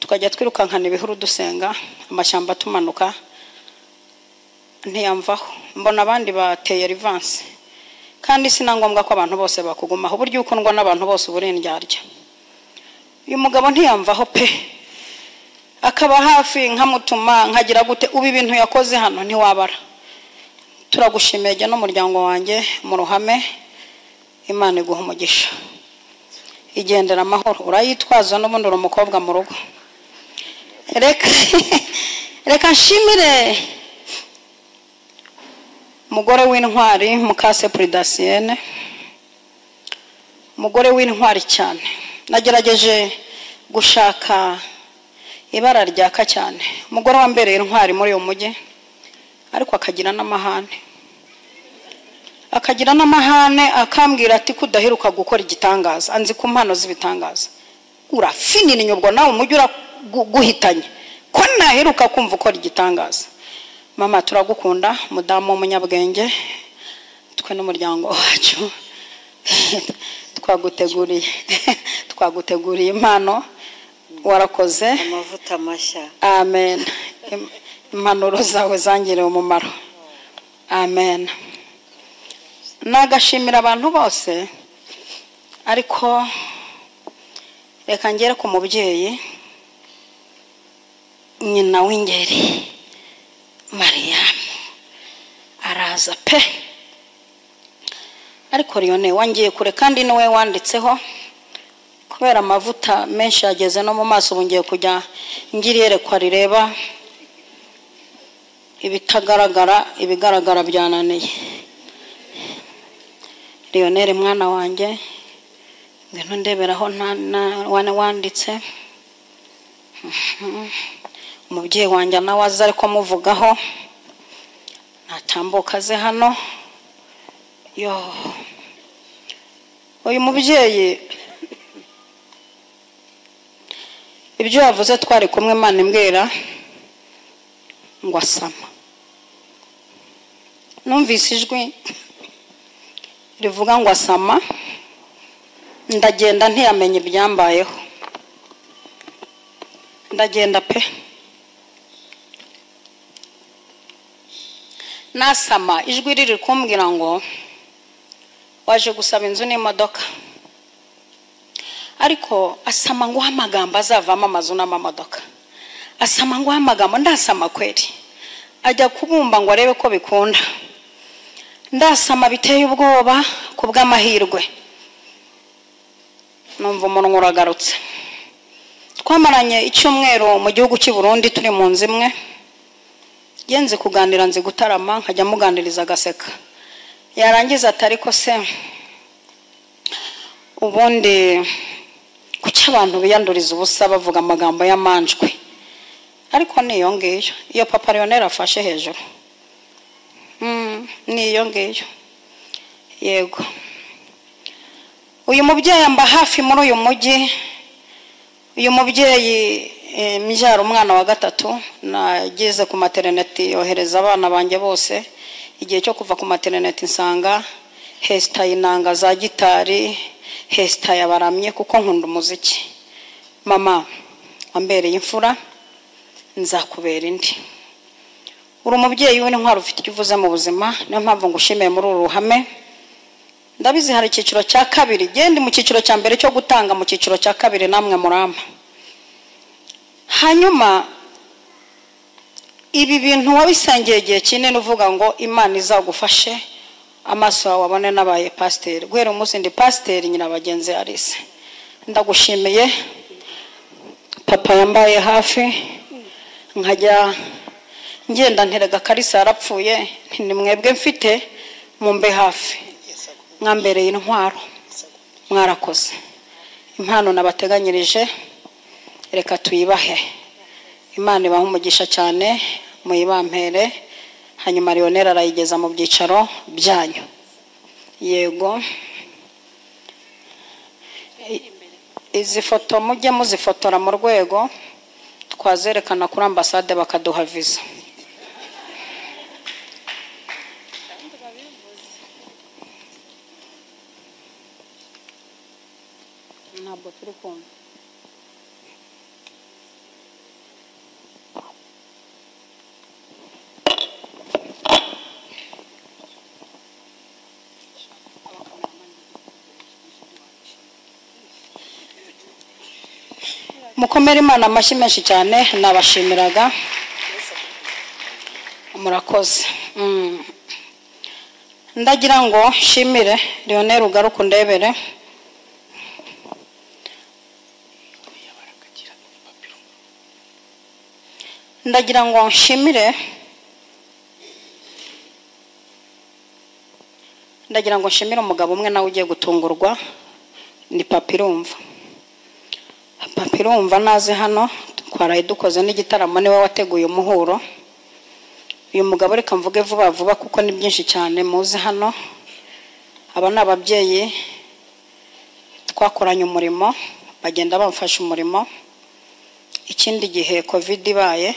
tukajya twirukankana ibihuru dusenga, amashyamba tumanuka, ntiyamvaho. Mbona abandi bateye rivanse, kandi sinangombwa ko abantu bose bakugumaho. Buryo ukundwa n'abantu bose uburindyarya. Uyu mugabo ntiyamvaho pe, akaba hafi nkamutuma nkagira gute. Ubu ibintu yakoze hano ntiwabara. Turagushimiye n'umuryango wanjye mu ruhame. Imana iguha umugisha, igendera amahoro. Urayitwaza n'ubundi uri umukobwa mu rugo. Reka nshimire umugore w'intwari Mukase Pridasienne, umugore w'intwari cyane. Nagerageje gushaka ibara ryaka cyane. Umugore wambereye intwari muri uyu mujyi, ariko akagira n'amahane, akambwira ati kudaheruka gukora igitangaza. Anzi ku mpano z'ibitangaza. Urafinira inyubwo nawe umujyi guhitanye ko naheruka kumva ukora igitangaza. Mama turagukunda, mudamu w'umunyabwenge, twe n'umuryango wacu twaguteguriye impano. Warakoze. Amavuta mashya. Amen. Impanuro zawe zangiriye umumaro. Amen. Nagashimira abantu bose, ariko reka ngere ku mubyeyi, nyina w'ingeri Mariam. Araza pe, ariko Lionel wangiye kure, kandi niwe wanditseho kubera amavuta menshi yageze no mu maso. Bungiye kujya ngirerekwa rireba ibitagaragara, ibigaragara byananiye. Lionel mwana wanjye, ngeno ndeberaho wana wanditse. Umubyeyi wanjye nawe aza ariko muvugaho, natambuka ze hano. Uyu mubyeyi ibyo yavuze twari kumwe, Imana imbwira ngo asama. Numvise ijwi rivuga ngo asama, ndagenda ntiyamenye ibyambayeho. Ndagenda pe, nasama. Ijwi riri kumbwira ngo waje gusaba inzu n'imodoka, ariko asama ngo amagambo azavamo amazu n'amamodoka. Asama ngo amagambo, ndasama kweli. Ajya kubumba ngo arebe ko bikunda. Ndasama biteye ubwoba kubw'amahirwe. Numva umuntu uragarutse. Twamaranye icyumweru mu gihugu cy'i Burundi turi mu nzu imwe. Yenze kuganira, nzi gutarama, nkajya muganiriza agaseka. Yarangiza atari ko se ubundi kuki abantu biyanduriza ubusa bavuga amagambo y'amanjwe? Ariko niyo ngiyo iyo Papa Lionel afashe hejuru, niyo ngiyo. yego uyu mubyeyi amba hafi muri uyu mujyi. Uyu mubyeyi mbyara umwana wa gatatu, nageze ku maternity yohereza abana banjye bose. Igihe cyo kuva ku maternity nsanga hesta inanga za gitari, hesta yabaramye kuko nkunda umuziki. Mama wambereye imfura, nzakubera indi. Uri umubyeyi w'intwari ufite icyo uvuze mu buzima, niyo mpamvu ngushimiye muri uru ruhame. Ndabizi hari icyiciro cya kabiri, gende mu cyiciro cya mbere cyo gutanga, mu cyiciro cya kabiri namwe murama. Hanyuma ibi bintu wabisengeye igihe kinini uvuga ngo Imana izagufashe, amaso yawe abone nabaye pasteur. Guhera umunsi ndi pasteur Nyirabagenzi Alice. Ndagushimiye papa yambaye hafi, nkajya ngenda nterega Kalisa yarapfuye, ni mwebwe mfite mumbe hafi. Mwambereye intwaro, mwarakoze. Impano nabateganyirije reka tuyibahe. Imana ibaha umugisha cyane, muyibampere. Hanyuma Lionel arayigeza mu byicaro byanyu. Yego. Izi foto mujye muzifotora mu rwego twazerekana kuri ambasade bakaduha visa. Ntabwo turi kumva. Mukomere Imana amashyi menshi cyane, nabashimiraga. Murakoze. Ndagira ngo shimire Lionel ugaruka ndebere. Ndagira ngo nshimire umugabo umwe nawe ugiye gutungurwa, ni Papirumva. Papirumva naze hano, twaraye dukoze n'igitaramo, niwe wateguye umuhuro. Uyu mugabo reka mvuge vuba vuba kuko ni byinshi cyane muzi hano. Aba ni ababyeyi twakoranye umurimo, bagenda bamfasha umurimo. Ikindi gihe covid ibaye,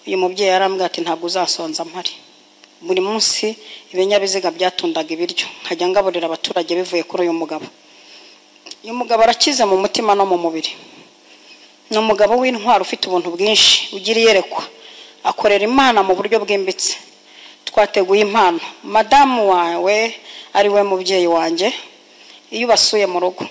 uyu mubyeyi yarambwira ati ntabwo uzasonza mpari. Buri munsi ibinyabiziga byatundaga ibiryo, nkajya ngaburira abaturage bivuye kuri uyu mugabo. Uyu mugabo arakize mu mutima no mu mubiri. Ni umugabo w'intwaro ufite ubuntu bwinshi, ugira iyerekwa, akorera Imana mu buryo bwimbitse. Twateguye impano. Madamu wawe ari we mubyeyi wanjye, iyo basuye mu rugo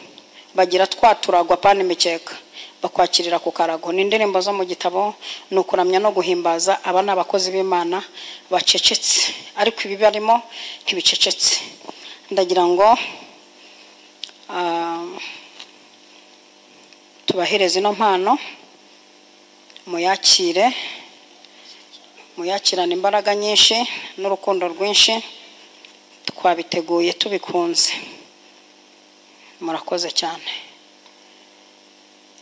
bagira twaturagwa pani imikeka, bakwakirira ku karago. Ni indirimbo zo mu gitabo, ni ukuramya no guhimbaza. Aba ni abakozi b'Imana bacecetse, ariko ibi barimo ntibicecetse. Ndagira ngo tubahereze ino mpano, muyakirane imbaraga nyinshi n'urukundo rwinshi. Twabiteguye tubikunze. Murakoze cyane.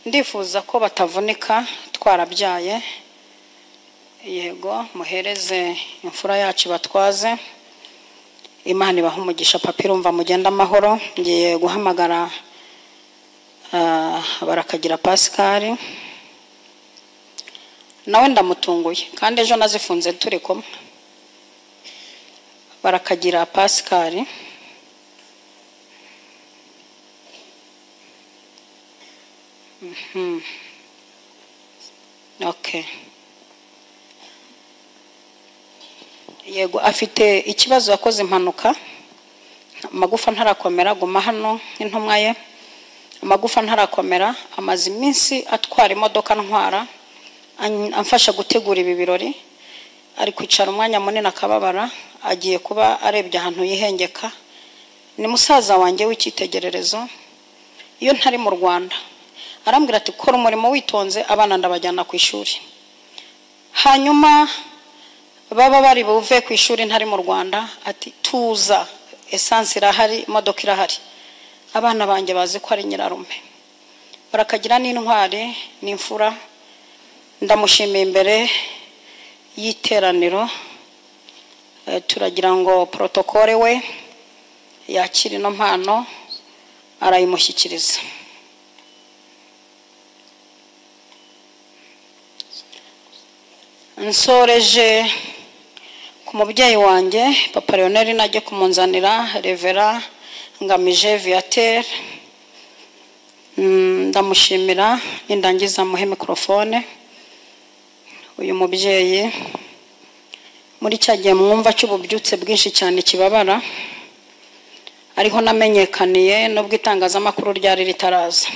Ndifuza ko batavunika, twarabyaye. Yego, muhereze imfura yacu batwaze. Imana ibaha umugisha. Papirumva mugenda amahoro. Ngiye guhamagara Barakagira Pascal. Nawe ndamutunguye kandi ejo nazifunze turi kumwe. Barakagira Pascal. Okay. Yego, afite ikibazo, yakoze impanuka, amagufa ntarakomera. Guma hano intumwa ye, amagufa ntarakomera. Amaze iminsi atwara imodoka ntwara, amfasha gutegura ibi birori. Ari kwicara umwanya munini akababara, agiye kuba arebye ahantu yihengeka. Ni musaza wanjye w'icyitegererezo. Iyo ntari mu Rwanda arambwira ati kora umurimo witonze, abana ndabajyana ku ishuri. Hanyuma baba bari buve ku ishuri ntari mu Rwanda, ati tuza, essence irahari, imodoka irahari, abana banjye bazi ko ari nyirarume. Barakagira n'intwari, n'imfura. Ndamushimiye imbere y'iteraniro. Turagira ngo protokole we yakira ino mpano arayimushyikiriza. Nsoreje ku mubyeyi wanjye Papa Leonel najye kumunzanira Revera Ngamije Viateur. Ndamushimira nindangiza muhe mikrofone. Uyu mubyeyi muri cyagiye mwumva cy'ububyutse bwinshi cyane kibabara, ariho namenyekaniye nubwo itangazamakuru ryari ritaraza.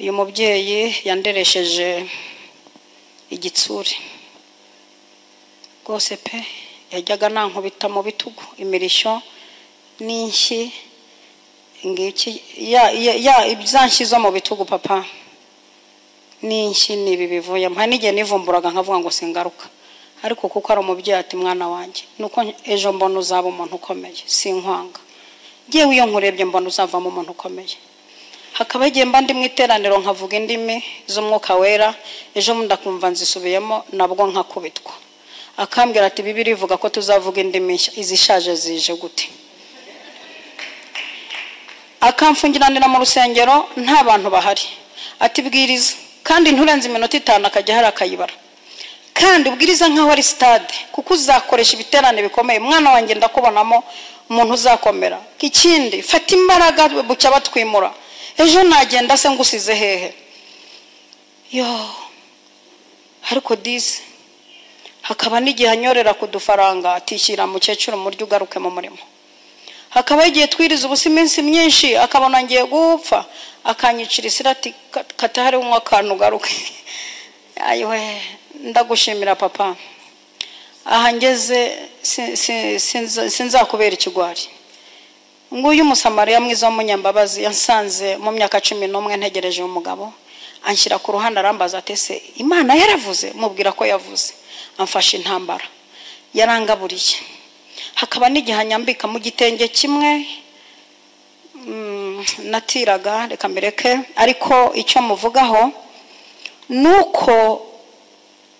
Uyu mubyeyi yanderesheje igitsuri rwose pe, yajyaga nankubita mu bitugu imirishyo n'inshyi ngiki ibyanshyizo mu bitugu papa n'inshyi nibi bivuye mpa n'igihe nivumburaga nkavuga ngo singaruka, ariko kuko ari umubyeyi ati mwana wanjye nuko ejo mbona uzaba umuntu ukomeye sinkwanga, yewe iyo nkurebye mbona uzavamo umuntu ukomeye. Hakaba igihe mba ndi mu iteraniro nkavuga indimi z'umwuka wera, ejo ndakumva nzisubiyemo nabwo nkakubitwa, akambwira ati Bibiliya ivuga ko tuzavuga indimi izishaje zije gute. Akamfungiranira mu rusengero nta bantu bahari, ati bwiriza kandi nturenze iminota 5 akajya hari akayibara, kandi ubwiriza nkaho ari stade kuko uzakoresha ibiterane bikomeye. Mwana wanjye ndakubonamo umuntu uzakomera. Ikindi fata imbaraga bucya batwimura, ejo nagenda se ngusize hehe yo. Ariko disi hakaba n'igihe anyorera kudufaranga atishyira mukecuru muryo ugaruke mu murimo. Hakaba igihe twiriza ubusa iminsi myinshi akabona ngiye gupfa akanyicira isirati katahari umwakantu ugaruke. Ayiwe ndagushimira papa, aha ngeze sinzakubera ikigwari. Nguyu Musamariya mwiza w'umunyambabazi yansanze mu myaka 11 ntegereje umugabo, anshyira ku ruhande arambaza ati se Imana yaravuze? Mubwira ko yavuze. Amfashe intambara yarangaburiye. Hakaba n'igihe nyambika mu gitenge kimwe natiraga reka mbereke, ariko icyo muvugaho nuko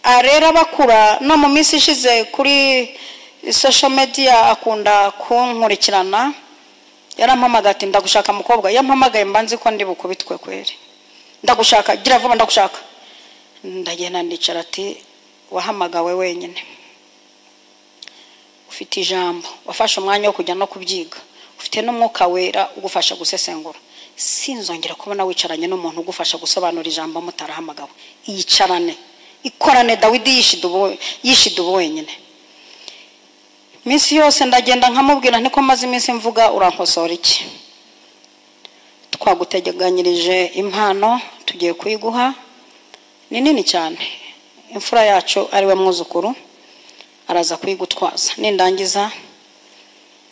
arera bakura no mu minsi ishize kuri social media akunda kunkurikirana. Yarampamaga ati ndagushaka mukobwa, yampamagaye mbanzi ko ndi bukubitwe kweri, ndagushaka gira vuba ndagushaka. Ndagenda ndicara ati wahamagawe wenyine, ufite ijambo, wafashe umwanya wo kujya no kubyiga, ufite n'umwuka wera ugufasha gusesengura. Sinzongera kubona wicaranye n'umuntu ugufasha gusobanura ijambo mutarahamagawe. Iyicarane ikorane. Dawidi yishidubo wenyine. Minsi yose ndagenda nkamubwira ntiko maze iminsi mvuga urankosora iki. Twaguteganyirije impano tugiye kuyiguha ni nini cyane. Imfura yacu ari we mwuzukuru araza kuyigutwaza. Nindangiza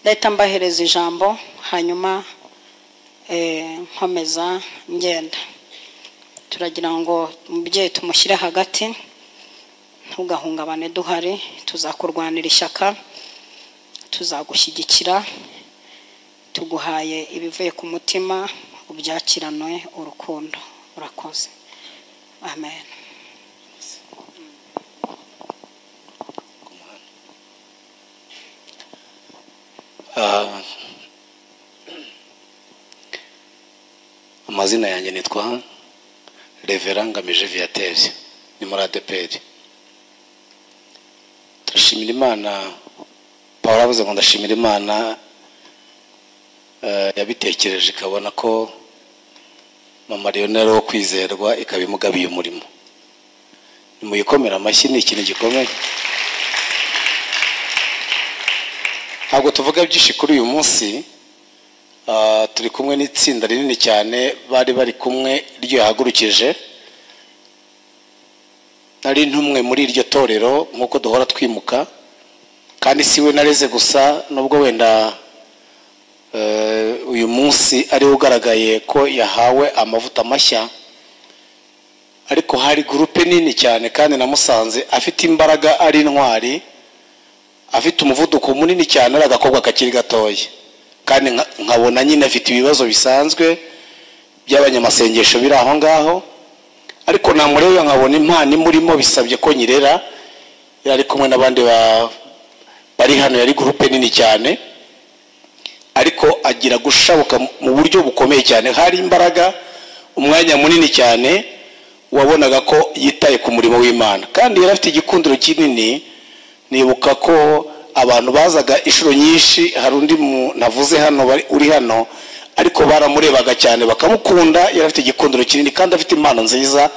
ndahita mbahereza ijambo, hanyuma nkomeza ngenda. Turagira ngo umubyeyi tumushyire hagati, ntugahungabane duhari, tuzakurwanira ishyaka, tuzagushyigikira, tuguhaye ibivuye ku mutima, ubyakiranwe urukundo. Urakoze. Amen. Amazina yanjye nitwa Revera Ngamije Viateur, ni muri ADPR. Turashimira Imana. Paul avuze ngo ndashimira Imana yabitekereje ikabona ko Mama Leonel wo kwizerwa ikabimugabiye umurimo. Nimuyikomera amashyi, ni ikintu gikomeye. Ntabwo tuvuga byinshi kuri uyu munsi. Turi kumwe n'itsinda rinini cyane bari kumwe ryo yahagurukije. Nari ntumwe muri iryo torero nkuko duhora twimuka, kandi siwe nareze gusa, nubwo wenda uyu munsi ari ugaragaye ko yahawe amavuta mashya, ariko hari groupe nini cyane kandi namusanze afite imbaraga, ari intwari, afite umuvuduko munini cyane, ari agakobwa kakiri gatoya, kandi nkabona nyine afite ibibazo bisanzwe by'abanyamasengesho biri aho ngaho, ariko namureba nkabona impano imurimo bisabye ko nyirera. Yari kumwe n'abandi bari hano, yari groupe nini cyane. ariko agira gushabuka mu buryo bukomeye cyane. Hari imbaraga, umwanya munini cyane wabonaga ko yitaye ku murimo w'Imana, kandi yari afite igikundiro kinini. Nibuka ko abantu bazaga inshuro nyinshi, hari undi navuze hano uri hano, ariko baramurebaga cyane bakamukunda. Yari afite igikundiro kinini kandi afite impano nziza.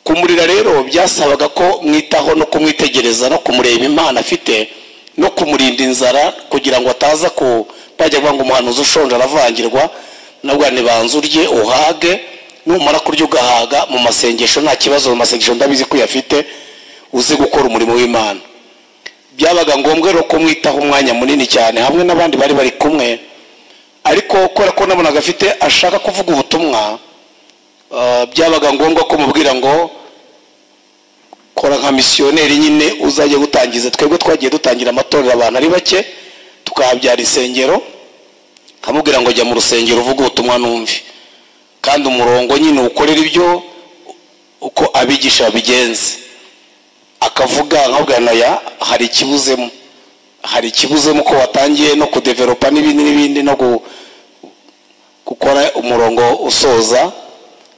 Kumurira rero byasabaga ko mwitaho no kumwitegereza no kumureba impano afite no kumurinda inzara, kugira ngo ataza ko bajya ngo umuhanuzi ushonje aravangirwa. Nabwo nibanze urye uhage, numara kurya ugahaga mu masengesho nta kibazo. Mu masengesho ndabizi ko yafite, uze gukora umurimo w'Imana. Byabaga ngombwa rero kumwitaho umwanya munini cyane hamwe n'abandi bari kumwe, ariko kubera ko nabonaga afite ashaka kuvuga ubutumwa, byabaga ngombwa ko mubwira ngo kora nka misiyoneri nyine uzajya gutangiza. Twebwe twagiye dutangira amatorero abantu ari bake, tukahabyara insengero, kamubwira ngo jya mu rusengero uvuga ubutumwa numve, kandi umurongo nyine ukorera ibyo uko abigisha babigenze. Akavuga nkabwana ya hari ikibuzemo ko watangiye no kudevelopa n'ibindi no gukora umurongo usoza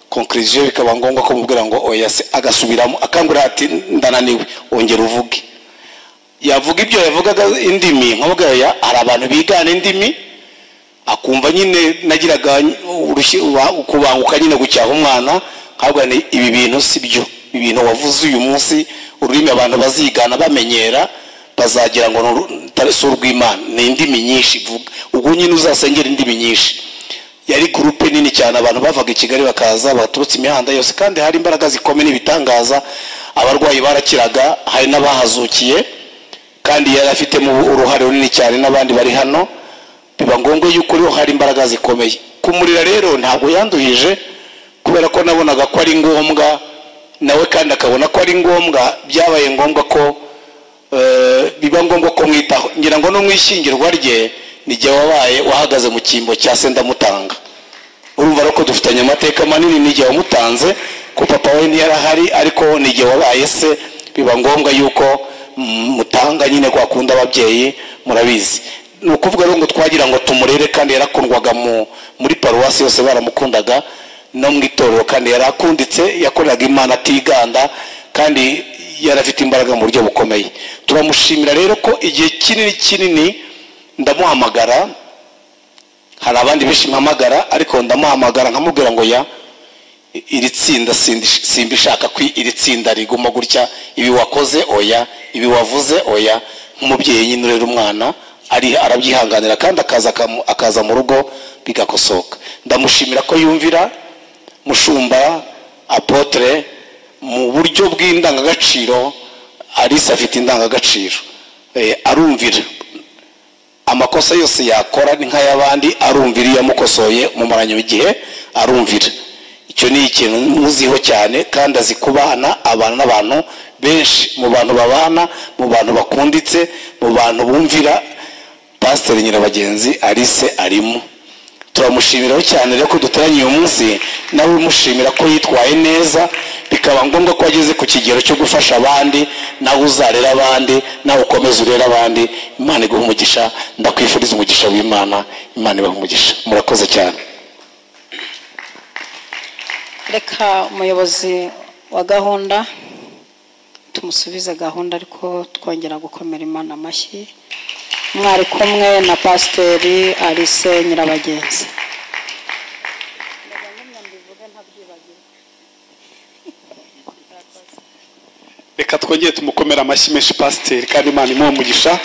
conclusion, bikaba ngombwa ko mubwira ngo oya se, agasubiramo akangura ati ndananiwe ongera uvuge. Yavuga ibyo yavugaga indimi, nkabwira ya hari abantu bigana indimi, akumva nyine nagiraga kubanguka nyine gucyaha umwana. Nkabwira ibi bintu si byo, ibintu wavuze uyu munsi ururimi abantu bazigana bamenyera, bazagira ngo si urw'Imana, ni indimi nyinshi vuga. Ubwo nyine uzasengera indimi nyinshi. Yari groupe nini cyane, abantu bavaga i Kigali bakaza baturutse imihanda yose, kandi hari imbaraga zikomeye n'ibitangaza. Abarwayi barakiraga, hari n'abahazukiye, kandi yari afitemo uruhare runini cyane n'abandi bari hano. Biba ngombwa yuko hari imbaraga zikomeye. Kumurira rero ntabwo yanduhije, kubera ko nabonaga ko ari ngombwa nawe, kandi akabona ko ari ngombwa. Byabaye ngombwa ko biba ngombwa ko mwitaho. Ngira ngo no mwishyingirwa rye nijye wabaye wahagaze mu cyimbo cya se ndamutanga. Urumva ko dufitanye amateka manini. Nijye wamutanze ko papa we ntiyarahari, ariko nijye wabaye se. Biba ngombwa yuko mutanga nyine kwa kunda ababyeyi, murabizi. Ni ukuvuga rero ngo twagira ngo tumurere, kandi yarakundwaga muri paruwasi yose baramukundaga, no mu itorero kandi yarakunditse. Yakoreraga Imana atiganda, kandi yarafite imbaraga mu buryo bukomeye. Turamushimira rero ko igihe kinini ndamuhamagara. Hari abandi benshi mpamagara, ariko ndamuhamagara nkamubwira ngo ya iri tsinda simbishaka ko iri tsinda riguma gutya, ibi wakoze oya, ibi wavuze oya. Nk'umubyeyi nyine rero umwana arabyihanganira, kandi akaza mu rugo bigakosoka. Ndamushimira ko yumvira mushumba apotre mu buryo bw'indangagaciro. Alice afite indangagaciro, arumvira amakosa yose yakora ni nk'ay'abandi, arumvira. Iyo amukosoye mu maranyo igihe arumvira. Icyo ni ikintu muziho cyane, kandi azi kubana abana n'abantu benshi, mu bantu babana, mu bantu bakunditse, mu bantu bumvira. Pastor Nyirabagenzi Alice arimo. Turamushimiraho cyane rero ko duteranye uyu munsi, nawe umushimira ko yitwaye neza, bikaba ngombwa ko ageze ku kigero cyo gufasha abandi, nawe uzarera abandi, nawe ukomeza urera abandi. Imana iguha umugisha, ndakwifuriza umugisha w'Imana. Imana ibaha umugisha. Murakoze cyane. Reka umuyobozi wa gahunda tumusubize gahunda, ariko twongera gukomera Imana amashyi. Mwari kumwe na Pasiteri Alice Nyirabagenzi. Reka twongere tumukomera amashyi menshi pasiteri, kandi Imana imuha umugisha.